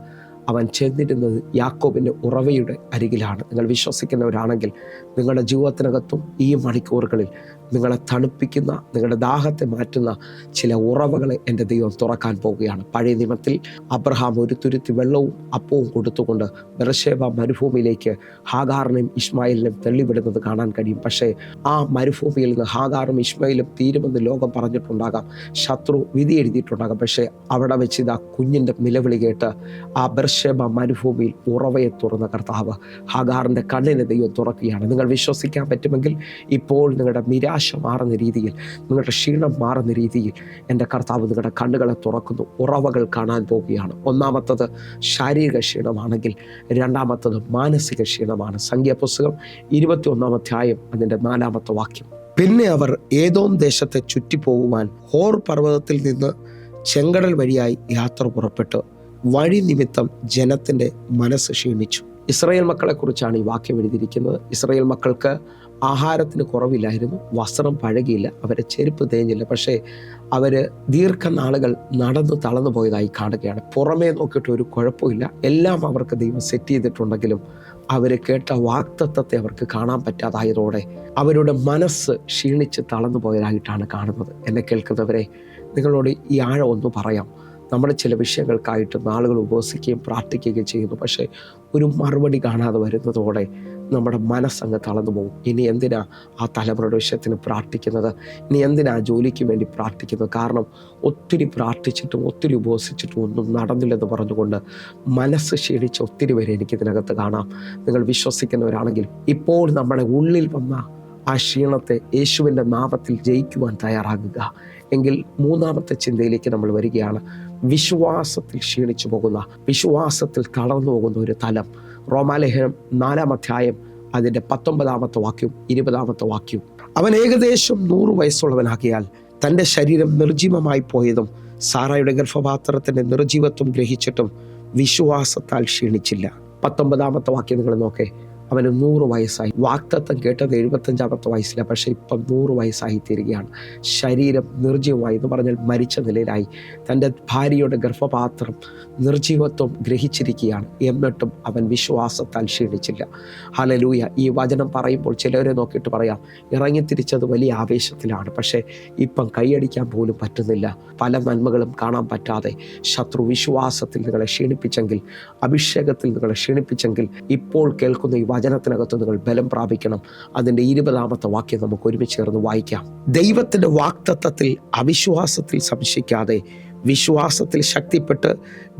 അവൻ ചെന്നിരുന്നത് യാക്കോബിൻ്റെ ഉറവയുടെ അരികിലാണ്. നിങ്ങൾ വിശ്വസിക്കുന്നവരാണെങ്കിൽ നിങ്ങളുടെ ജീവിതത്തിനകത്തും ഈ മണിക്കൂറുകളിൽ നിങ്ങളെ തണുപ്പിക്കുന്ന, നിങ്ങളുടെ ദാഹത്തെ മാറ്റുന്ന ചില ഉറവകളെ എൻ്റെ ദൈവം തുറക്കാൻ പോവുകയാണ്. പഴയ നിയമത്തിൽ അബ്രഹാം ഒരു തുരുത്തി വെള്ളവും അപ്പവും കൊടുത്തുകൊണ്ട് ബെർശേബ മരുഭൂമിയിലേക്ക് ഹാഗാറിനെയും ഇസ്മായിലിനെയും തള്ളിവിടുന്നത് കാണാൻ കഴിയും. പക്ഷേ ആ മരുഭൂമിയിൽ നിന്ന് ഹാഗാറും ഇസ്മായിലും തീരുമെന്ന് ലോകം പറഞ്ഞിട്ടുണ്ടാകാം, ശത്രു വിധി എഴുതിയിട്ടുണ്ടാകാം. പക്ഷേ അവിടെ വെച്ച് ഇതാ കുഞ്ഞിൻ്റെ നിലവിളി കേട്ട് ആ ബെർശേബ മരുഭൂമിയിൽ ഉറവയെ തുറന്ന കർത്താവ് ഹാഗാറിൻ്റെ കണ്ണിനെ ദൈവം തുറക്കുകയാണ്. നിങ്ങൾ വിശ്വസിക്കാൻ പറ്റുമെങ്കിൽ ഇപ്പോൾ നിങ്ങളുടെ നിരാശ മാറുന്ന രീതിയിൽ, നിങ്ങളുടെ ക്ഷീണം മാറുന്ന രീതിയിൽ എൻ്റെ കർത്താവ് നിങ്ങളുടെ കണ്ണുകളെ തുറക്കുന്നു. ഉറവകൾ കാണാൻ പോവുകയാണ്. ഒന്നാമത്തത് ശാരീരിക ക്ഷീണമാണെങ്കിൽ, രണ്ടാമത്തത് മാനസിക ക്ഷീണമാണ്. സംഖ്യാപുസ്തകം 21 അധ്യായം അതിൻ്റെ 4 വാക്യം. പിന്നെ അവർ ഏദോം ദേശത്തെ ചുറ്റിപ്പോകുവാൻ ഹോർ പർവ്വതത്തിൽ നിന്ന് ചെങ്കടൽ വഴിയായി യാത്ര പുറപ്പെട്ടു. വഴി നിമിത്തം ജനത്തിൻ്റെ മനസ്സ് ക്ഷീണിച്ചു. ഇസ്രായേൽ മക്കളെ കുറിച്ചാണ് ഈ വാക്യം എഴുതിയിരിക്കുന്നത്. ഇസ്രായേൽ മക്കൾക്ക് ആഹാരത്തിന് കുറവില്ലായിരുന്നു, വസ്ത്രം പഴകിയില്ല, അവരെ ചെരുപ്പ് തേഞ്ഞില്ല. പക്ഷേ അവർ ദീർഘനാളുകൾ നടന്നു തളർന്നു പോയതായി കാണുകയാണ്. പുറമേ നോക്കിയിട്ട് ഒരു കുഴപ്പമില്ല, എല്ലാം അവർക്ക് ദൈവം സെറ്റ് ചെയ്തിട്ടുണ്ടെങ്കിലും അവർ കേട്ട വാഗ്ദത്തത്തെ അവർക്ക് കാണാൻ പറ്റാതായതോടെ അവരുടെ മനസ്സ് ക്ഷീണിച്ച് തളർന്നു പോയതായിട്ടാണ് കാണുന്നത്. എന്നെ കേൾക്കുന്നവരെ, നിങ്ങളോട് ഈ ആഴം ഒന്ന് പറയാം. നമ്മുടെ ചില വിഷയങ്ങൾക്കായിട്ട് നാളുകൾ ഉപവസിക്കുകയും പ്രാർത്ഥിക്കുകയും ചെയ്യുന്നു. പക്ഷേ ഒരു മറുപടി കാണാതെ വരുന്നതോടെ നമ്മുടെ മനസ്സങ്ങ് തളർന്നു പോകും. ഇനി എന്തിനാ ആ തലമുറയുടെ വിഷയത്തിന് പ്രാർത്ഥിക്കുന്നത്? ഇനി എന്തിനാ ജോലിക്ക് വേണ്ടി പ്രാർത്ഥിക്കുന്നത്? കാരണം ഒത്തിരി പ്രാർത്ഥിച്ചിട്ടും ഒത്തിരി ഉപവസിച്ചിട്ടും ഒന്നും നടന്നില്ലെന്ന് പറഞ്ഞുകൊണ്ട് മനസ്സ് ക്ഷീണിച്ച് ഒത്തിരി പേരെ എനിക്കിതിനകത്ത് കാണാം. നിങ്ങൾ വിശ്വസിക്കുന്നവരാണെങ്കിൽ ഇപ്പോൾ നമ്മുടെ ഉള്ളിൽ വന്ന ആ ക്ഷീണത്തെ യേശുവിൻ്റെ നാമത്തിൽ ജയിക്കുവാൻ തയ്യാറാകുക. എങ്കിൽ മൂന്നാമത്തെ ചിന്തയിലേക്ക് നമ്മൾ വരികയാണ്. വിശ്വാസത്തിൽ ക്ഷീണിച്ചു പോകുന്ന, വിശ്വാസത്തിൽ തളർന്നു പോകുന്ന ഒരു തലം. റോമാലേഖനം 4 അധ്യായം അതിൻ്റെ 19 വാക്യവും 20 വാക്യവും. അവൻ ഏകദേശം 100 വയസ്സുള്ളവനാകിയാൽ തൻ്റെ ശരീരം നിർജീവമായി പോയതും സാറായുടെ ഗർഭപാത്രത്തിൻ്റെ നിർജീവത്വം ഗ്രഹിച്ചിട്ടും വിശ്വാസത്താൽ ക്ഷീണിച്ചില്ല. 19 വാക്യം നിങ്ങൾ നോക്കേ. അവന് 100 വയസ്സായി. വാഗ്ദത്തം കേട്ടത് 75-ാമത്തെ വയസ്സിലാണ്, പക്ഷേ ഇപ്പം 100 വയസ്സായി തീരുകയാണ്. ശരീരം നിർജ്ജീവമായി എന്ന് പറഞ്ഞാൽ മരിച്ച നിലയിലായി. തൻ്റെ ഭാര്യയുടെ ഗർഭപാത്രം നിർജ്ജീവത്വം ഗ്രഹിച്ചിരിക്കുകയാണ്. എന്നിട്ടും അവൻ വിശ്വാസത്താൽ ക്ഷീണിച്ചില്ല. ഹല്ലേലൂയ. ഈ വചനം പറയുമ്പോൾ ചിലവരെ നോക്കിയിട്ട് പറയാം, ഇറങ്ങിത്തിരിച്ചത് വലിയ ആവേശത്തിലാണ്, പക്ഷേ ഇപ്പം കൈയടിക്കാൻ പോലും പറ്റുന്നില്ല. പല നന്മകളും കാണാൻ പറ്റാതെ ശത്രു വിശ്വാസത്തിൽ നിങ്ങളെ ക്ഷീണിപ്പിച്ചെങ്കിൽ, അഭിഷേകത്തിൽ നിങ്ങളെ ക്ഷീണിപ്പിച്ചെങ്കിൽ, ഇപ്പോൾ കേൾക്കുന്ന ഈ വചനത്തിനകത്ത് നിങ്ങൾ ബലം പ്രാപിക്കണം. അതിൻ്റെ 20-ാമത്തെ വാക്യം നമുക്ക് ഒരുമിച്ച് ചേർന്ന് വായിക്കാം. ദൈവത്തിൻ്റെ വാഗ്ദത്തത്തിൽ അവിശ്വാസത്തിൽ സംശയിക്കാതെ വിശ്വാസത്തിൽ ശക്തിപ്പെട്ട്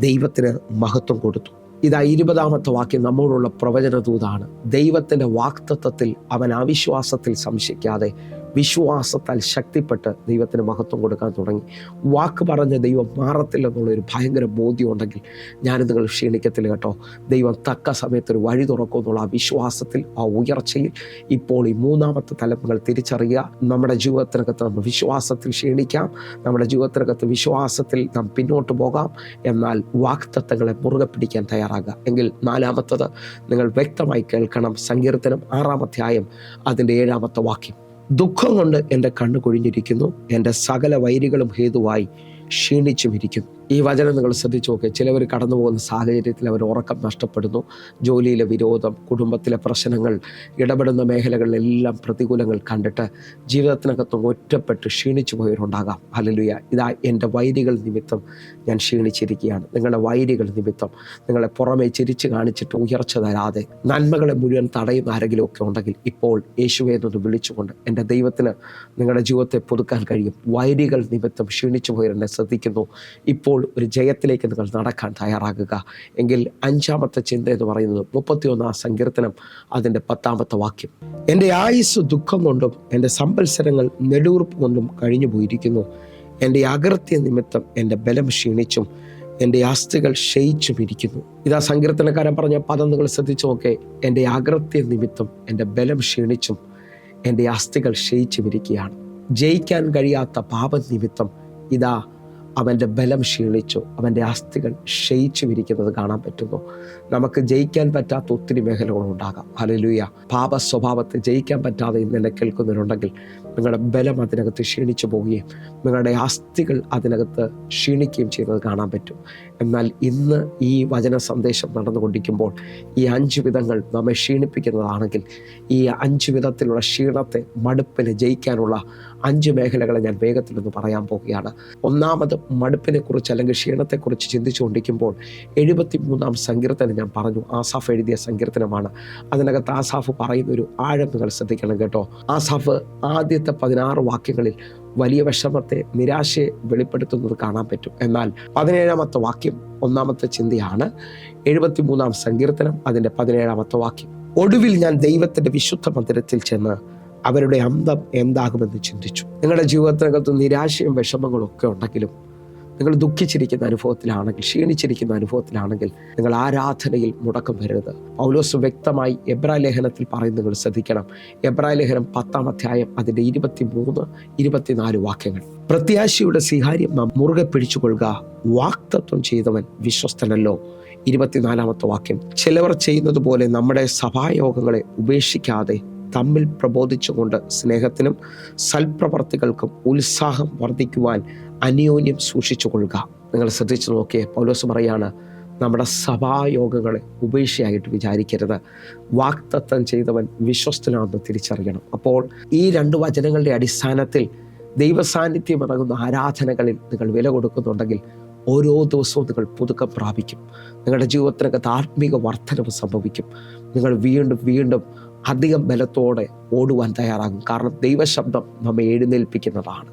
ദൈവത്തിന് മഹത്വം കൊടുത്തു. ഇതാ 20-ാമത്തെ വാക്യം നമ്മോടുള്ള പ്രവചന ദൂതാണ്. ദൈവത്തിൻ്റെ വാഗ്ദത്തത്തിൽ അവൻ അവിശ്വാസത്തിൽ സംശയിക്കാതെ വിശ്വാസത്താൽ ശക്തിപ്പെട്ട് ദൈവത്തിന് മഹത്വം കൊടുക്കാൻ തുടങ്ങി. വാക്ക് പറഞ്ഞ ദൈവം മാറത്തില്ലെന്നുള്ളൊരു ഭയങ്കര ബോധ്യം ഉണ്ടെങ്കിൽ ഞാൻ നിങ്ങൾ ക്ഷീണിക്കത്തില്ല കേട്ടോ. ദൈവം തക്ക സമയത്തൊരു വഴി തുറക്കും എന്നുള്ള ആ വിശ്വാസത്തിൽ, ആ ഉയർച്ചയിൽ ഇപ്പോൾ ഈ 3-ാമത്തെ തലമുകൾ തിരിച്ചറിയുക. നമ്മുടെ ജീവിതത്തിനകത്ത് നമ്മൾ വിശ്വാസത്തിൽ ക്ഷീണിക്കാം, നമ്മുടെ ജീവിതത്തിനകത്ത് വിശ്വാസത്തിൽ നാം പിന്നോട്ട് പോകാം. എന്നാൽ വാഗ്ദത്തങ്ങളെ മുറുകെ പിടിക്കാൻ തയ്യാറാകുക. എങ്കിൽ 4-ാമത്തത് നിങ്ങൾ വ്യക്തമായി കേൾക്കണം. സങ്കീർത്തനം 6-ാം അധ്യായം അതിൻ്റെ 7-ാമത്തെ വാക്യം. ദുഃഖം കൊണ്ട് എൻ്റെ കണ്ണ് കൊഴിഞ്ഞിരിക്കുന്നു, എൻ്റെ സകല വൈരികളും ഹേതുവായി ക്ഷീണിച്ചും ഇരിക്കുന്നു. ഈ വചനം നിങ്ങൾ ശ്രദ്ധിച്ചു നോക്കുക. ചിലവർ കടന്നു പോകുന്ന സാഹചര്യത്തിൽ അവർ ഉറക്കം നഷ്ടപ്പെടുന്നു. ജോലിയിലെ വിരോധം, കുടുംബത്തിലെ പ്രശ്നങ്ങൾ, ഇടപെടുന്ന മേഖലകളിലെല്ലാം പ്രതികൂലങ്ങൾ കണ്ടിട്ട് ജീവിതത്തിനകത്തും ഒറ്റപ്പെട്ട് ക്ഷീണിച്ചു പോയവരുണ്ടാകാം. ഹല്ലേലൂയ. ഇതാ എൻ്റെ വൈരികൾ നിമിത്തം ഞാൻ ക്ഷീണിച്ചിരിക്കുകയാണ്. നിങ്ങളുടെ വൈരികൾ നിമിത്തം നിങ്ങളെ പുറമെ ചിരിച്ച് കാണിച്ചിട്ട് ഉയർച്ച തരാതെ നന്മകളെ മുഴുവൻ തടയുന്ന ആരെങ്കിലും ഒക്കെ ഉണ്ടെങ്കിൽ ഇപ്പോൾ യേശുവേ എന്നൊന്ന് വിളിച്ചുകൊണ്ട് എൻ്റെ ദൈവത്തിന് നിങ്ങളുടെ ജീവിതത്തെ പുതുക്കാൻ കഴിയും. വൈരികൾ നിമിത്തം ക്ഷീണിച്ചു പോയവരെന്നെ ശ്രദ്ധിക്കുന്നു. ഇപ്പോൾ ഒരു ജയത്തിലേക്ക് നിങ്ങൾ നടക്കാൻ തയ്യാറാകുക. എങ്കിൽ 5-ാമത്തെ ചിന്ത എന്ന് പറയുന്നത് 31-ാം സങ്കീർത്തനം അതിൻ്റെ 10-ാമത്തെ വാക്യം. എൻ്റെ ആയുസ് ദുഃഖം കൊണ്ടും എൻ്റെ സംവത്സരങ്ങൾ നെടുവീർപ്പ് കൊണ്ടും കഴിഞ്ഞു പോയിരിക്കുന്നു. എൻ്റെ അകൃത്യ നിമിത്തം എൻ്റെ ബലം ക്ഷീണിച്ചും എൻ്റെ അസ്ഥികൾ ക്ഷയിച്ചും ഇരിക്കുന്നു. ഇതാ സങ്കീർത്തനക്കാരൻ പറഞ്ഞ പദം നിങ്ങൾ ശ്രദ്ധിച്ചു നോക്കേ. എൻ്റെ അകൃത്യ നിമിത്തം എൻ്റെ ബലം ക്ഷീണിച്ചും എൻ്റെ അസ്ഥികൾ ക്ഷയിച്ചും ഇരിക്കുകയാണ്. ജയിക്കാൻ കഴിയാത്ത പാപം നിമിത്തം ഇതാ അവൻ്റെ ബലം ക്ഷീണിച്ചു, അവൻ്റെ അസ്ഥികൾ ക്ഷയിച്ചുമിരിക്കുന്നത് കാണാൻ പറ്റുന്നു. നമുക്ക് ജയിക്കാൻ പറ്റാത്ത ഒത്തിരി മേഖലകളുണ്ടാകാം. ഹല്ലേലൂയ. പാപ സ്വഭാവത്തെ ജയിക്കാൻ പറ്റാതെ ഇന്നെന്നെ കേൾക്കുന്നവരുണ്ടെങ്കിൽ നിങ്ങളുടെ ബലം അതിനകത്ത് ക്ഷീണിച്ചു പോവുകയും നിങ്ങളുടെ അസ്ഥികൾ അതിനകത്ത് ക്ഷീണിക്കുകയും ചെയ്യുന്നത് കാണാൻ പറ്റും. എന്നാൽ ഇന്ന് ഈ വചന സന്ദേശം നടന്നുകൊണ്ടിരിക്കുമ്പോൾ ഈ 5 വിധങ്ങൾ നമ്മെ ക്ഷീണിപ്പിക്കുന്നതാണെങ്കിൽ ഈ 5 വിധത്തിലുള്ള ക്ഷീണത്തെ, മടുപ്പിനെ ജയിക്കാനുള്ള 5 മേഖലകളെ ഞാൻ വേഗത്തിലൊന്ന് പറയാൻ പോവുകയാണ്. ഒന്നാമത് മടുപ്പിനെ കുറിച്ച് അല്ലെങ്കിൽ ക്ഷീണത്തെക്കുറിച്ച് ചിന്തിച്ചുകൊണ്ടിരിക്കുമ്പോൾ 73-ാം സങ്കീർത്തനം ഞാൻ പറഞ്ഞു, ആസാഫ് എഴുതിയ സങ്കീർത്തനമാണ്. അതിനകത്ത് ആസാഫ് പറയുന്ന ഒരു ആഴം നിങ്ങൾ ശ്രദ്ധിക്കണം കേട്ടോ. ആസാഫ് ആദ്യത്തെ 16 വാക്യങ്ങളിൽ വലിയ വിഷമത്തെ, നിരാശയെ വെളിപ്പെടുത്തുന്നത് കാണാൻ പറ്റും. എന്നാൽ 17-ാമത്തെ വാക്യം 1-ാമത്തെ ചിന്തയാണ്. 73-ാം സങ്കീർത്തനം അതിൻ്റെ 17-ാമത്തെ വാക്യം. ഒടുവിൽ ഞാൻ ദൈവത്തിൻ്റെ വിശുദ്ധ മന്ദിരത്തിൽ ചെന്ന് അവരുടെ അന്തം എന്താകുമെന്ന് ചിന്തിച്ചു. നിങ്ങളുടെ ജീവിതത്തിനകത്ത് നിരാശയും വിഷമങ്ങളും ഒക്കെ ഉണ്ടെങ്കിലും, നിങ്ങൾ ദുഃഖിച്ചിരിക്കുന്ന അനുഭവത്തിലാണെങ്കിൽ, ക്ഷീണിച്ചിരിക്കുന്ന അനുഭവത്തിലാണെങ്കിൽ നിങ്ങൾ ആരാധനയിൽ മുടക്കം വരരുത്. പൗലോസ് വ്യക്തമായി എബ്രായ ലേഖനത്തിൽ പറയുന്നത് നിങ്ങൾ ശ്രദ്ധിക്കണം. എബ്രായ ലേഖനം 10-ാം അധ്യായം അതിൻ്റെ 23, 24 വാക്യങ്ങൾ. പ്രത്യാശയുടെ സ്വീകാര്യം നാം മുറുകെ പിടിച്ചുകൊള്ളുക, വാഗ്ദത്തം ചെയ്തവൻ വിശ്വസ്തനല്ലോ. 24-ാമത്തെ വാക്യം. ചിലവർ ചെയ്യുന്നത് പോലെ നമ്മുടെ സഭായോഗങ്ങളെ ഉപേക്ഷിക്കാതെ തമ്മിൽ പ്രബോധിച്ചുകൊണ്ട് സ്നേഹത്തിനും സൽപ്രവർത്തികൾക്കും ഉത്സാഹം വർദ്ധിക്കുവാൻ അന്യോന്യം സൂക്ഷിച്ചു കൊള്ളുക. നിങ്ങൾ ശ്രദ്ധിച്ചു നോക്കിയേ, പൗലോസ് പറയാണ്, നമ്മുടെ സഭായോഗങ്ങളെ ഉപേക്ഷയായിട്ട് വിചാരിക്കരുത്. വാഗ്ദത്തം ചെയ്തവൻ വിശ്വസ്തനാണെന്ന് തിരിച്ചറിയണം. അപ്പോൾ ഈ 2 വചനങ്ങളുടെ അടിസ്ഥാനത്തിൽ ദൈവസാന്നിധ്യം ഇറങ്ങുന്ന ആരാധനകളിൽ നിങ്ങൾ വില കൊടുക്കുന്നുണ്ടെങ്കിൽ ഓരോ ദിവസവും നിങ്ങൾ പുതുക്കം പ്രാപിക്കും. നിങ്ങളുടെ ജീവിതത്തിനകത്ത് ആത്മീക വർധനവ് സംഭവിക്കും. നിങ്ങൾ വീണ്ടും വീണ്ടും അധികം ബലത്തോടെ ഓടുവാൻ തയ്യാറാകും. കാരണം ദൈവശബ്ദം നമ്മെ എഴുന്നേൽപ്പിക്കുന്നതാണ്.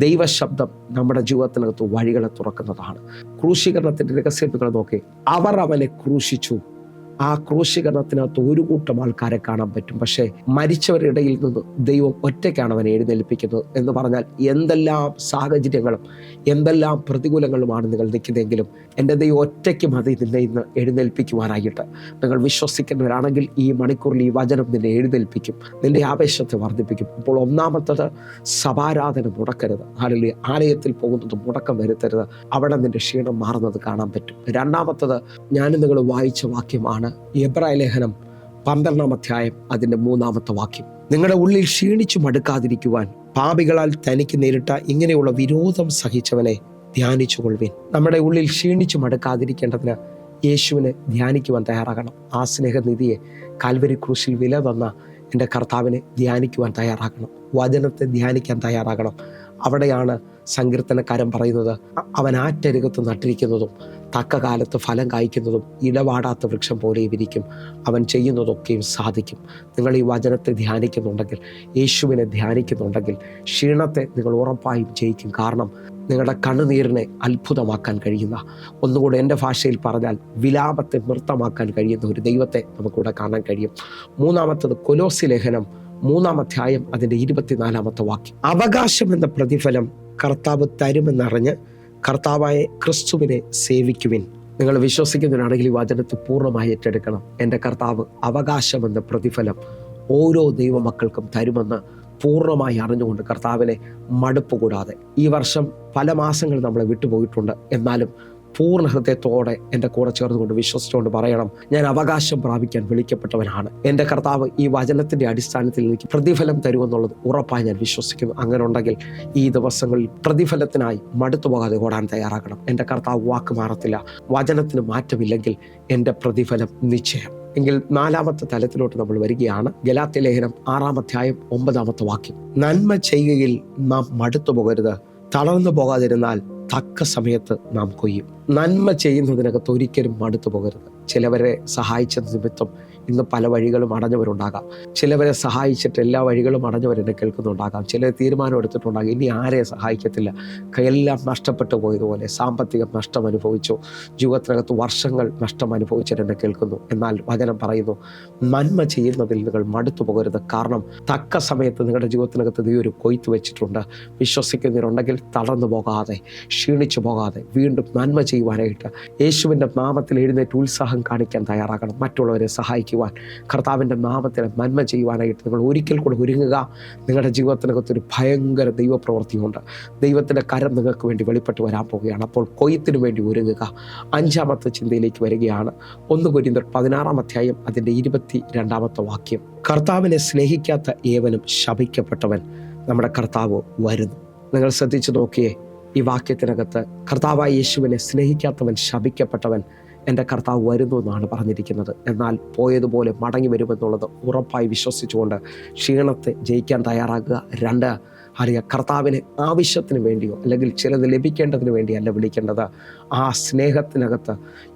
ദൈവശബ്ദം നമ്മുടെ ജീവിതത്തിനകത്ത് വഴികളെ തുറക്കുന്നതാണ്. ക്രൂശീകരണത്തിൻ്റെ രഹസ്യം നിങ്ങൾ നോക്കി. അവർ അവനെ ക്രൂശിച്ചു. ആ ക്രൂശീകരണത്തിനകത്ത് ഒരു കൂട്ടം ആൾക്കാരെ കാണാൻ പറ്റും. പക്ഷേ മരിച്ചവരുടെ ഇടയിൽ നിന്ന് ദൈവം ഒറ്റയ്ക്കാണ് അവനെ എഴുന്നേൽപ്പിക്കുന്നത്. എന്ന് പറഞ്ഞാൽ എന്തെല്ലാം സാഹചര്യങ്ങളും എന്തെല്ലാം പ്രതികൂലങ്ങളുമാണ് നിങ്ങൾ നിൽക്കുന്നതെങ്കിലും എൻ്റെ ദൈവം ഒറ്റയ്ക്ക് മതി നിന്നെ ഇന്ന് എഴുന്നേൽപ്പിക്കുവാനായിട്ട്. നിങ്ങൾ വിശ്വസിക്കുന്നവരാണെങ്കിൽ ഈ മണിക്കൂറിൽ ഈ വചനം നിന്നെ എഴുന്നേൽപ്പിക്കും, നിന്റെ ആവേശത്തെ വർദ്ധിപ്പിക്കും. ഇപ്പോൾ ഒന്നാമത്തത്, സഭാരാധന മുടക്കരുത്. ഹല്ലേലൂയ. ആലയത്തിൽ പോകുന്നത് മുടക്കം വരുത്തരുത്. അവിടെ നിന്റെ ക്ഷീണം മാറുന്നത് കാണാൻ പറ്റും. രണ്ടാമത്തത്, ഞാൻ നിങ്ങൾ വായിച്ച വാക്യമാണ് എബ്രായ ലേഖനം 12-ാം അധ്യായം അതിൻ്റെ 3-ാമത്തെ വാക്യം. നിങ്ങളുടെ ഉള്ളിൽ ക്ഷീണിച്ചു മടുക്കാതിരിക്കുവാൻ പാപികളാൽ തനിക്ക് നേരിട്ട ഇങ്ങനെയുള്ള വിരോധം സഹിച്ചവനെ ധ്യാനിച്ചുകൊള്ളുവിൻ. നമ്മുടെ ഉള്ളിൽ ക്ഷീണിച്ചു മടുക്കാതിരിക്കേണ്ടതിന് യേശുവിനെ ധ്യാനിക്കുവാൻ തയ്യാറാകണം. ആ സ്നേഹനിധിയെ, കാൽവരി ക്രൂശിൽ വില തന്ന എൻ്റെ കർത്താവിനെ ധ്യാനിക്കുവാൻ തയ്യാറാകണം. വചനത്തെ ധ്യാനിക്കാൻ തയ്യാറാകണം. അവിടെയാണ് സങ്കീർത്തനക്കാരൻ പറയുന്നത്, അവൻ ആറ്റരുകത്ത് നട്ടിരിക്കുന്നതും തക്ക കാലത്ത് ഫലം കായ്ക്കുന്നതും ഇടപാടാത്ത വൃക്ഷം പോലെയും ഇരിക്കും, അവൻ ചെയ്യുന്നതൊക്കെയും സാധിക്കും. നിങ്ങൾ ഈ വചനത്തെ ധ്യാനിക്കുന്നുണ്ടെങ്കിൽ, യേശുവിനെ ധ്യാനിക്കുന്നുണ്ടെങ്കിൽ, ക്ഷീണത്തെ നിങ്ങൾ ഉറപ്പായും ജയിക്കും. കാരണം നിങ്ങളുടെ കണ്ണുനീരിനെ അത്ഭുതമാക്കാൻ കഴിയുന്ന, ഒന്നുകൂടെ എൻ്റെ ഭാഷയിൽ പറഞ്ഞാൽ വിലാപത്തെ നൃത്തമാക്കാൻ കഴിയുന്ന ഒരു ദൈവത്തെ നമുക്കിവിടെ കാണാൻ കഴിയും. 3-ാമത്തത് കൊലോസ്യ ലേഖനം 3-ാം അധ്യായം അതിൻ്റെ 24-ാമത്തെ വാക്യം. അവകാശം എന്ന പ്രതിഫലം കർത്താവ് തരുമെന്നറിഞ്ഞ് കർത്താവായ ക്രിസ്തുവിനെ സേവിക്കുവിൻ. നിങ്ങൾ വിശ്വസിക്കുന്നവരാണെങ്കിൽ ഈ വചനത്തെ പൂർണ്ണമായി ഏറ്റെടുക്കണം. എൻ്റെ കർത്താവ് അവകാശമെന്ന പ്രതിഫലം ഓരോ ദൈവമക്കൾക്കും തരുമെന്ന് പൂർണ്ണമായി അറിഞ്ഞുകൊണ്ട് കർത്താവിനെ മടുപ്പ് കൂടാതെ, ഈ വർഷം പല മാസങ്ങൾ നമ്മളെ വിട്ടുപോയിട്ടുണ്ട്, എന്നാലും പൂർണ്ണ ഹൃദയത്തോടെ എൻ്റെ കൂടെ ചേർന്നുകൊണ്ട് വിശ്വസിച്ചുകൊണ്ട് പറയണം, ഞാൻ അവകാശം പ്രാപിക്കാൻ വിളിക്കപ്പെട്ടവനാണ്. എൻ്റെ കർത്താവ് ഈ വചനത്തിൻ്റെ അടിസ്ഥാനത്തിൽ എനിക്ക് പ്രതിഫലം തരുമെന്നുള്ളത് ഉറപ്പായി ഞാൻ വിശ്വസിക്കുന്നു. അങ്ങനെ ഉണ്ടെങ്കിൽ ഈ ദിവസങ്ങളിൽ പ്രതിഫലത്തിനായി മടുത്തു പോകാതെ ഓടാൻ തയ്യാറാക്കണം. എൻ്റെ കർത്താവ് വാക്ക് മാറത്തില്ല. വചനത്തിന് മാറ്റമില്ലെങ്കിൽ എൻ്റെ പ്രതിഫലം നിശ്ചയം. എങ്കിൽ 4-ാമത്തെ തലത്തിലോട്ട് നമ്മൾ വരികയാണ്. ഗലാത്യ ലേഖനം 6-ാം അധ്യായം 9-ാമത്തെ വാക്യം. നന്മ ചെയ്യുകയിൽ നാം മടുത്തു പോകരുത്, തളർന്നു പോകാതിരുന്നാൽ തക്ക സമയത്ത് നാം കൊയ്യും. നന്മ ചെയ്യുന്നതിനകത്ത് ഒരിക്കലും മടുത്തു പോകരുത്. ചിലവരെ സഹായിച്ച നിമിത്തം ഇന്ന് പല വഴികളും അടഞ്ഞവരുണ്ടാകാം. ചിലവരെ സഹായിച്ചിട്ട് എല്ലാ വഴികളും അടഞ്ഞവരെന്നെ കേൾക്കുന്നുണ്ടാകാം. ചിലർ തീരുമാനം എടുത്തിട്ടുണ്ടാകാം, ഇനി ആരെ സഹായിക്കത്തില്ല, എല്ലാം നഷ്ടപ്പെട്ടു പോയതുപോലെ സാമ്പത്തികം നഷ്ടം അനുഭവിച്ചു, ജീവിതത്തിനകത്ത് വർഷങ്ങൾ നഷ്ടം അനുഭവിച്ചിട്ടെന്നെ കേൾക്കുന്നു. എന്നാൽ വചനം പറയുന്നു, നന്മ ചെയ്യുന്നതിൽ നിങ്ങൾ മടുത്തു പോകരുത്. കാരണം തക്ക സമയത്ത് നിങ്ങളുടെ ജീവിതത്തിനകത്ത് നീ ഒരു കൊയ്ത്ത് വെച്ചിട്ടുണ്ട്. വിശ്വസിക്കുന്നവരുണ്ടെങ്കിൽ തളർന്നു പോകാതെ, ക്ഷീണിച്ചു പോകാതെ വീണ്ടും നന്മ ചെയ്യുവാനായിട്ട് യേശുവിൻ്റെ നാമത്തിൽ എഴുന്നേറ്റ് ഉത്സാഹം കാണിക്കാൻ തയ്യാറാകണം. മറ്റുള്ളവരെ സഹായിക്കുവാൻ, കർത്താവിൻ്റെ നാമത്തിൽ നന്മ ചെയ്യുവാനായിട്ട് നിങ്ങൾ ഒരിക്കൽ കൂടെ ഒരുങ്ങുക. നിങ്ങളുടെ ജീവിതത്തിനകത്തൊരു ഭയങ്കര ദൈവപ്രവൃത്തിയുണ്ട്. ദൈവത്തിൻ്റെ കരം നിങ്ങൾക്ക് വേണ്ടി വെളിപ്പെട്ട് വരാൻ പോവുകയാണ്. അപ്പോൾ കൊയ്ത്തിന് വേണ്ടി ഒരുങ്ങുക. 5-ാമത്തെ ചിന്തയിലേക്ക് വരികയാണ്. 1 കൊരിന്ത്യർ 16-ാം അധ്യായം അതിൻ്റെ 22-ാമത്തെ വാക്യം. കർത്താവിനെ സ്നേഹിക്കാത്ത ഏവനും ശപിക്കപ്പെട്ടവൻ, നമ്മുടെ കർത്താവ് വരുന്നു. നിങ്ങൾ ശ്രദ്ധിച്ചു നോക്കിയേ, ഈ വാക്യത്തിനകത്ത് കർത്താവായ യേശുവിനെ സ്നേഹിക്കാത്തവൻ ശപിക്കപ്പെട്ടവൻ, എൻ്റെ കർത്താവ് വരുന്നു എന്നാണ് പറഞ്ഞിരിക്കുന്നത്. എന്നാൽ പോയതുപോലെ മടങ്ങി വരുമെന്നുള്ളത് ഉറപ്പായി വിശ്വസിച്ചുകൊണ്ട് ക്ഷീണത്തെ ജയിക്കാൻ തയ്യാറാക്കുക. 2, അറിയാം, കർത്താവിനെ ആവശ്യത്തിന് വേണ്ടിയോ അല്ലെങ്കിൽ ചിലത് ലഭിക്കേണ്ടതിന് വേണ്ടിയല്ല വിളിക്കേണ്ടത്. ആ സ്നേഹത്തിനകത്ത്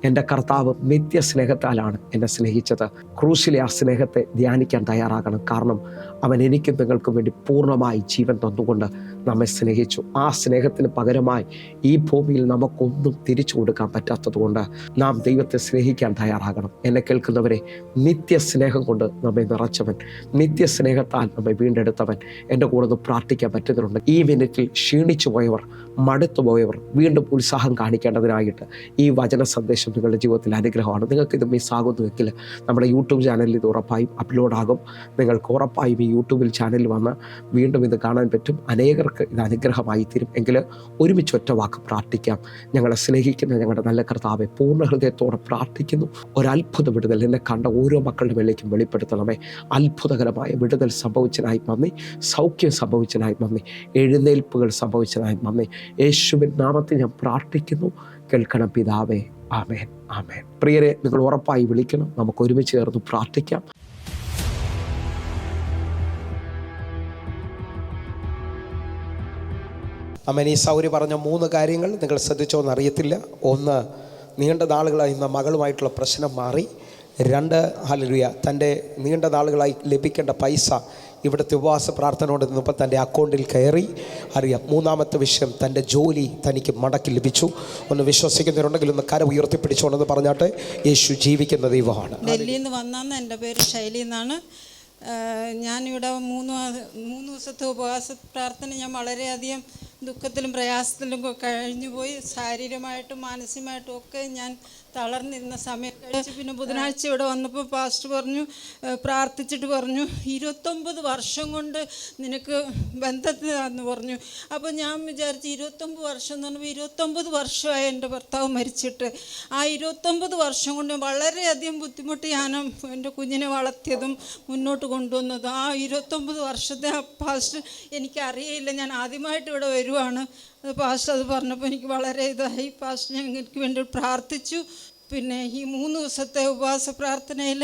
എൻ്റെ കർത്താവ് നിത്യസ്നേഹത്താലാണ് എന്നെ സ്നേഹിച്ചത്. ക്രൂശിലെ ആ സ്നേഹത്തെ ധ്യാനിക്കാൻ തയ്യാറാകണം. കാരണം അവൻ എനിക്കും നിങ്ങൾക്കും വേണ്ടി പൂർണ്ണമായി ജീവൻ തന്നുകൊണ്ട് നമ്മെ സ്നേഹിച്ചു. ആ സ്നേഹത്തിന് പകരമായി ഈ ഭൂമിയിൽ നമുക്കൊന്നും തിരിച്ചു കൊടുക്കാൻ പറ്റാത്തതുകൊണ്ട് നാം ദൈവത്തെ സ്നേഹിക്കാൻ തയ്യാറാകണം. എന്നെ കേൾക്കുന്നവരെ, നിത്യസ്നേഹം കൊണ്ട് നമ്മെ നിറച്ചവൻ, നിത്യസ്നേഹത്താൽ നമ്മെ വീണ്ടെടുത്തവൻ എൻ്റെ കൂടെ ഒന്ന് പ്രാർത്ഥിക്കാൻ പറ്റുന്നുണ്ട്. ഈ മിനിറ്റിൽ ക്ഷീണിച്ചു പോയവർ, മടുത്തു പോയവർ വീണ്ടും ഉത്സാഹം കാണിക്കേണ്ടതിനായിട്ട് ഈ വചന സന്ദേശം നിങ്ങളുടെ ജീവിതത്തിൽ അനുഗ്രഹമാണ്. നിങ്ങൾക്ക് ഇത് മിസ്സാകുന്നുവെങ്കിൽ നമ്മുടെ യൂട്യൂബ് ചാനലിൽ ഇത് ഉറപ്പായും അപ്ലോഡാകും. നിങ്ങൾക്ക് ഉറപ്പായും ഈ യൂട്യൂബിൽ ചാനലിൽ വന്ന് വീണ്ടും ഇത് കാണാൻ പറ്റും. അനേകർക്ക് ഇത് അനുഗ്രഹമായി തീരും. എങ്കിൽ ഒരുമിച്ച് ഒറ്റ വാക്ക് പ്രാർത്ഥിക്കാം. ഞങ്ങളെ സ്നേഹിക്കുന്ന ഞങ്ങളുടെ നല്ല കർത്താവെ, പൂർണ്ണ ഹൃദയത്തോടെ പ്രാർത്ഥിക്കുന്നു. ഒരത്ഭുത വിടുതൽ എന്നെ കണ്ട ഓരോ മക്കളുടെ മേലേക്കും വെളിപ്പെടുത്തണമേ. അത്ഭുതകരമായ വിടുതൽ സംഭവിച്ചതിനായി നന്ദി, സൗഖ്യം സംഭവിച്ചതിനായി നന്ദി, എഴുന്നേൽപ്പുകൾ സംഭവിച്ചതിനായി നന്ദി. യേശുവിൻ നാമത്തിൽ ഞാൻ പ്രാർത്ഥിക്കുന്നു. കേൾക്കണം പിതാവേ. ആമേൻ, ആമേൻ. പ്രിയരെ, നിങ്ങൾ ഉറപ്പായി വിളിക്കണം. നമുക്ക് ഒരുമിച്ച് ചേർന്ന് പ്രാർത്ഥിക്കാം. അമ്മേൻ, ഈ സൗരി പറഞ്ഞ 3 കാര്യങ്ങൾ നിങ്ങൾ ശ്രദ്ധിച്ചോന്ന് അറിയത്തില്ല. 1, നീണ്ട നാളുകളായി ഇന്ന് മകളുമായിട്ടുള്ള പ്രശ്നം മാറി. 2, ഹല്ലേലൂയ, തൻ്റെ നീണ്ട നാളുകളായി ലഭിക്കേണ്ട പൈസ ഇവിടുത്തെ ഉപവാസ പ്രാർത്ഥന കൊണ്ട് നിന്നപ്പോൾ തൻ്റെ അക്കൗണ്ടിൽ കയറി. അറിയാം. 3-ാമത്തെ വിഷയം, തൻ്റെ ജോലി തനിക്ക് മടക്കി ലഭിച്ചു. ഒന്ന് വിശ്വസിക്കുന്നവരുണ്ടെങ്കിൽ ഒന്ന് കരം ഉയർത്തിപ്പിടിച്ചോണെന്ന് പറഞ്ഞാട്ടെ. യേശു ജീവിക്കുന്ന ദൈവമാണ്. ഡൽഹിയിൽ നിന്ന് വന്നാന്ന്. എൻ്റെ പേര് ശൈലി എന്നാണ്. ഞാനിവിടെ 3 ദിവസത്തെ ഉപവാസ പ്രാർത്ഥന ഞാൻ വളരെയധികം ദുഃഖത്തിലും പ്രയാസത്തിലും കഴിഞ്ഞു പോയി. ശാരീരികമായിട്ടും മാനസികമായിട്ടും ഒക്കെ ഞാൻ തളർന്നിരുന്ന സമയം കഴിച്ച് പിന്നെ ബുധനാഴ്ച ഇവിടെ വന്നപ്പോൾ പാസ്റ്റർ പറഞ്ഞു, പ്രാർത്ഥിച്ചിട്ട് പറഞ്ഞു, 29 വർഷം കൊണ്ട് നിനക്ക് ബന്ധത്തിലാന്ന് പറഞ്ഞു. അപ്പോൾ ഞാൻ വിചാരിച്ചു 29 വർഷം എന്ന് പറഞ്ഞപ്പോൾ 29 വർഷമായി എൻ്റെ ഭർത്താവ് മരിച്ചിട്ട്. ആ 29 വർഷം കൊണ്ട് വളരെയധികം ബുദ്ധിമുട്ട് ഞാൻ എൻ്റെ കുഞ്ഞിനെ വളർത്തിയതും മുന്നോട്ട് കൊണ്ടുവന്നതും. ആ 29 വർഷത്തെ ആ പാസ്റ്റർ എനിക്കറിയില്ല, ഞാൻ ആദ്യമായിട്ട് ഇവിടെ വരുവാണ്. പാസ്റ്റർ അത് പറഞ്ഞപ്പോൾ എനിക്ക് വളരെ ഇതായി. പാസ്റ്റർ ഞങ്ങൾക്ക് വേണ്ടി പ്രാർത്ഥിച്ചു. പിന്നെ ഈ 3 ദിവസത്തെ ഉപവാസ പ്രാർത്ഥനയിൽ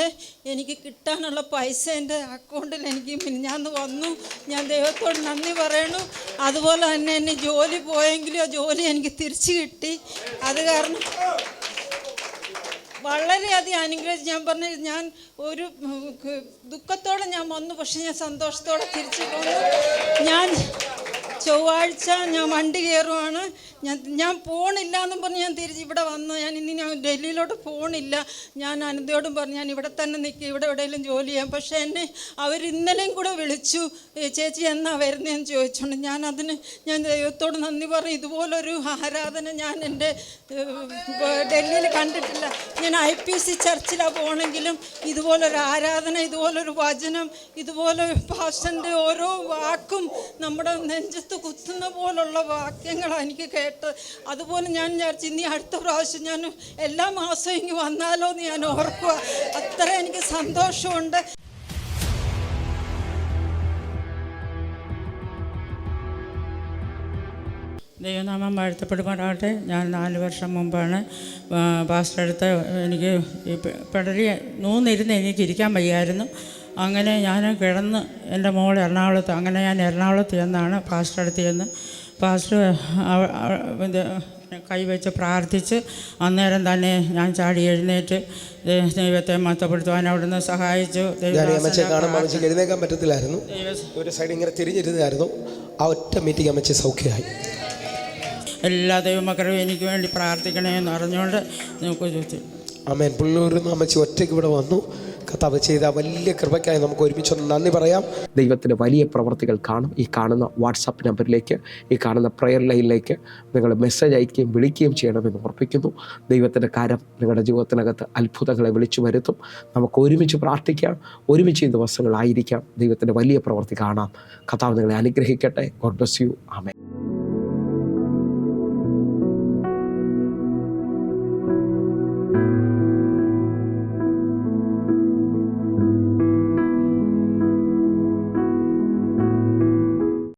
എനിക്ക് കിട്ടാനുള്ള പൈസ എൻ്റെ അക്കൗണ്ടിൽ എനിക്ക് മിനിഞ്ഞാന്ന് വന്നു. ഞാൻ ദൈവത്തോട് നന്ദി പറയണു. അതുപോലെ തന്നെ എന്നെ ജോലി പോയെങ്കിലും ആ ജോലി എനിക്ക് തിരിച്ചു കിട്ടി. അത് കാരണം വളരെയധികം അനുഗ്രഹിച്ച് ഞാൻ പറഞ്ഞു, ഞാൻ ഒരു ദുഃഖത്തോടെ ഞാൻ വന്നു, പക്ഷെ ഞാൻ സന്തോഷത്തോടെ തിരിച്ചു പോന്നു. ഞാൻ ചൊവ്വാഴ്ച ഞാൻ വണ്ടി കയറുവാണ്. ഞാൻ പോണില്ല എന്നും പറഞ്ഞ് ഞാൻ തിരിച്ച് ഇവിടെ വന്നു. ഞാൻ ഡൽഹിയിലോട്ട് പോണില്ല. ഞാൻ അനന്തയോടും പറഞ്ഞു ഞാൻ ഇവിടെ തന്നെ നിൽക്കും, ഇവിടെ എവിടെയെങ്കിലും ജോലി ചെയ്യാം. പക്ഷേ എന്നെ അവർ ഇന്നലെയും കൂടെ വിളിച്ചു, ചേച്ചി എന്നാ വരുന്നതെന്ന് ചോദിച്ചോണ്ട് ഞാൻ ദൈവത്തോട് നന്ദി പറഞ്ഞു. ഇതുപോലൊരു ആരാധന ഞാൻ എൻ്റെ ഡൽഹിയിൽ കണ്ടിട്ടില്ല. ഞാൻ IPC ചർച്ചിലാണ് പോകണമെങ്കിലും ഇതുപോലൊരു ആരാധന, ഇതുപോലൊരു വചനം, ഇതുപോലെ പാസ്റ്ററിൻ്റെ ഓരോ വാക്കും നമ്മുടെ നെഞ്ചത്ത് കുത്തുന്ന പോലുള്ള വാക്യങ്ങളാണ് എനിക്ക് കേട്ടത്. അതുപോലെ ഞാൻ വിചാരിച്ചു ഇനി അടുത്ത പ്രാവശ്യം ഞാൻ എല്ലാ മാസവും ഇങ്ങ് വന്നാലോ എന്ന് ഞാൻ ഓർക്കുക. അത്ര എനിക്ക് സന്തോഷമുണ്ട്. ദൈവനാമം വാഴ്ത്തപ്പെടുമാറാകട്ടെ. ഞാൻ 4 വർഷം മുമ്പാണ് പാസ്റ്റർ അടുത്ത് എനിക്ക് ഈ പെടലി നൂന്നിരുന്ന് എനിക്ക് ഇരിക്കാൻ വയ്യായിരുന്നു. അങ്ങനെ ഞാൻ കിടന്ന് എൻ്റെ മോൾ എറണാകുളത്ത്, അങ്ങനെ ഞാൻ എറണാകുളത്ത് ചെന്നാണ് പാസ്റ്റർ അടുത്ത് ചെന്ന് പാസ്റ്റർ കൈവച്ച് പ്രാർത്ഥിച്ച് അന്നേരം തന്നെ ഞാൻ ചാടി എഴുന്നേറ്റ് ദൈവത്തെ മഹത്വപ്പെടുത്തുവാൻ അവിടുന്ന് സഹായിച്ചു. എഴുന്നേക്കാൻ പറ്റത്തില്ലായിരുന്നു, ഒരു സൈഡ് ഇങ്ങനെ തിരിഞ്ഞിരുന്നായിരുന്നു. ആ ഒറ്റ മീറ്റിംഗ് അമ്മച്ചി സൗഖ്യമായി. എല്ലാ ദൈവമക്കളും എനിക്ക് വേണ്ടി പ്രാർത്ഥിക്കണമെന്ന് അറിഞ്ഞുകൊണ്ട് നമുക്ക് ചോദിച്ചു. ആമേൻ. പുള്ളൂരിൽ നിന്ന് അമ്മച്ചി ഒറ്റയ്ക്ക് ഇവിടെ വന്നു. കർത്താവ് ചെയ്ത വലിയ കൃപയ്ക്കായി നമുക്ക് ഒരുമിച്ചൊന്ന് നന്ദി പറയാം. ദൈവത്തിൻ്റെ വലിയ പ്രവർത്തികൾ കാണും. ഈ കാണുന്ന വാട്സാപ്പ് നമ്പറിലേക്ക്, ഈ കാണുന്ന പ്രെയർ ലൈനിലേക്ക് നിങ്ങൾ മെസ്സേജ് അയക്കുകയും വിളിക്കുകയും ചെയ്യണമെന്ന് ഓർപ്പിക്കുന്നു. ദൈവത്തിൻ്റെ കരം നിങ്ങളുടെ ജീവിതത്തിനകത്ത് അത്ഭുതങ്ങളെ വിളിച്ചു വരുത്തും. നമുക്ക് ഒരുമിച്ച് പ്രാർത്ഥിക്കാം, ഒരുമിച്ച് ഈ ദിവസങ്ങളായിരിക്കാം. ദൈവത്തിൻ്റെ വലിയ പ്രവർത്തി കാണാം. കർത്താവ് നിങ്ങളെ അനുഗ്രഹിക്കട്ടെ. God bless you. ആമേൻ.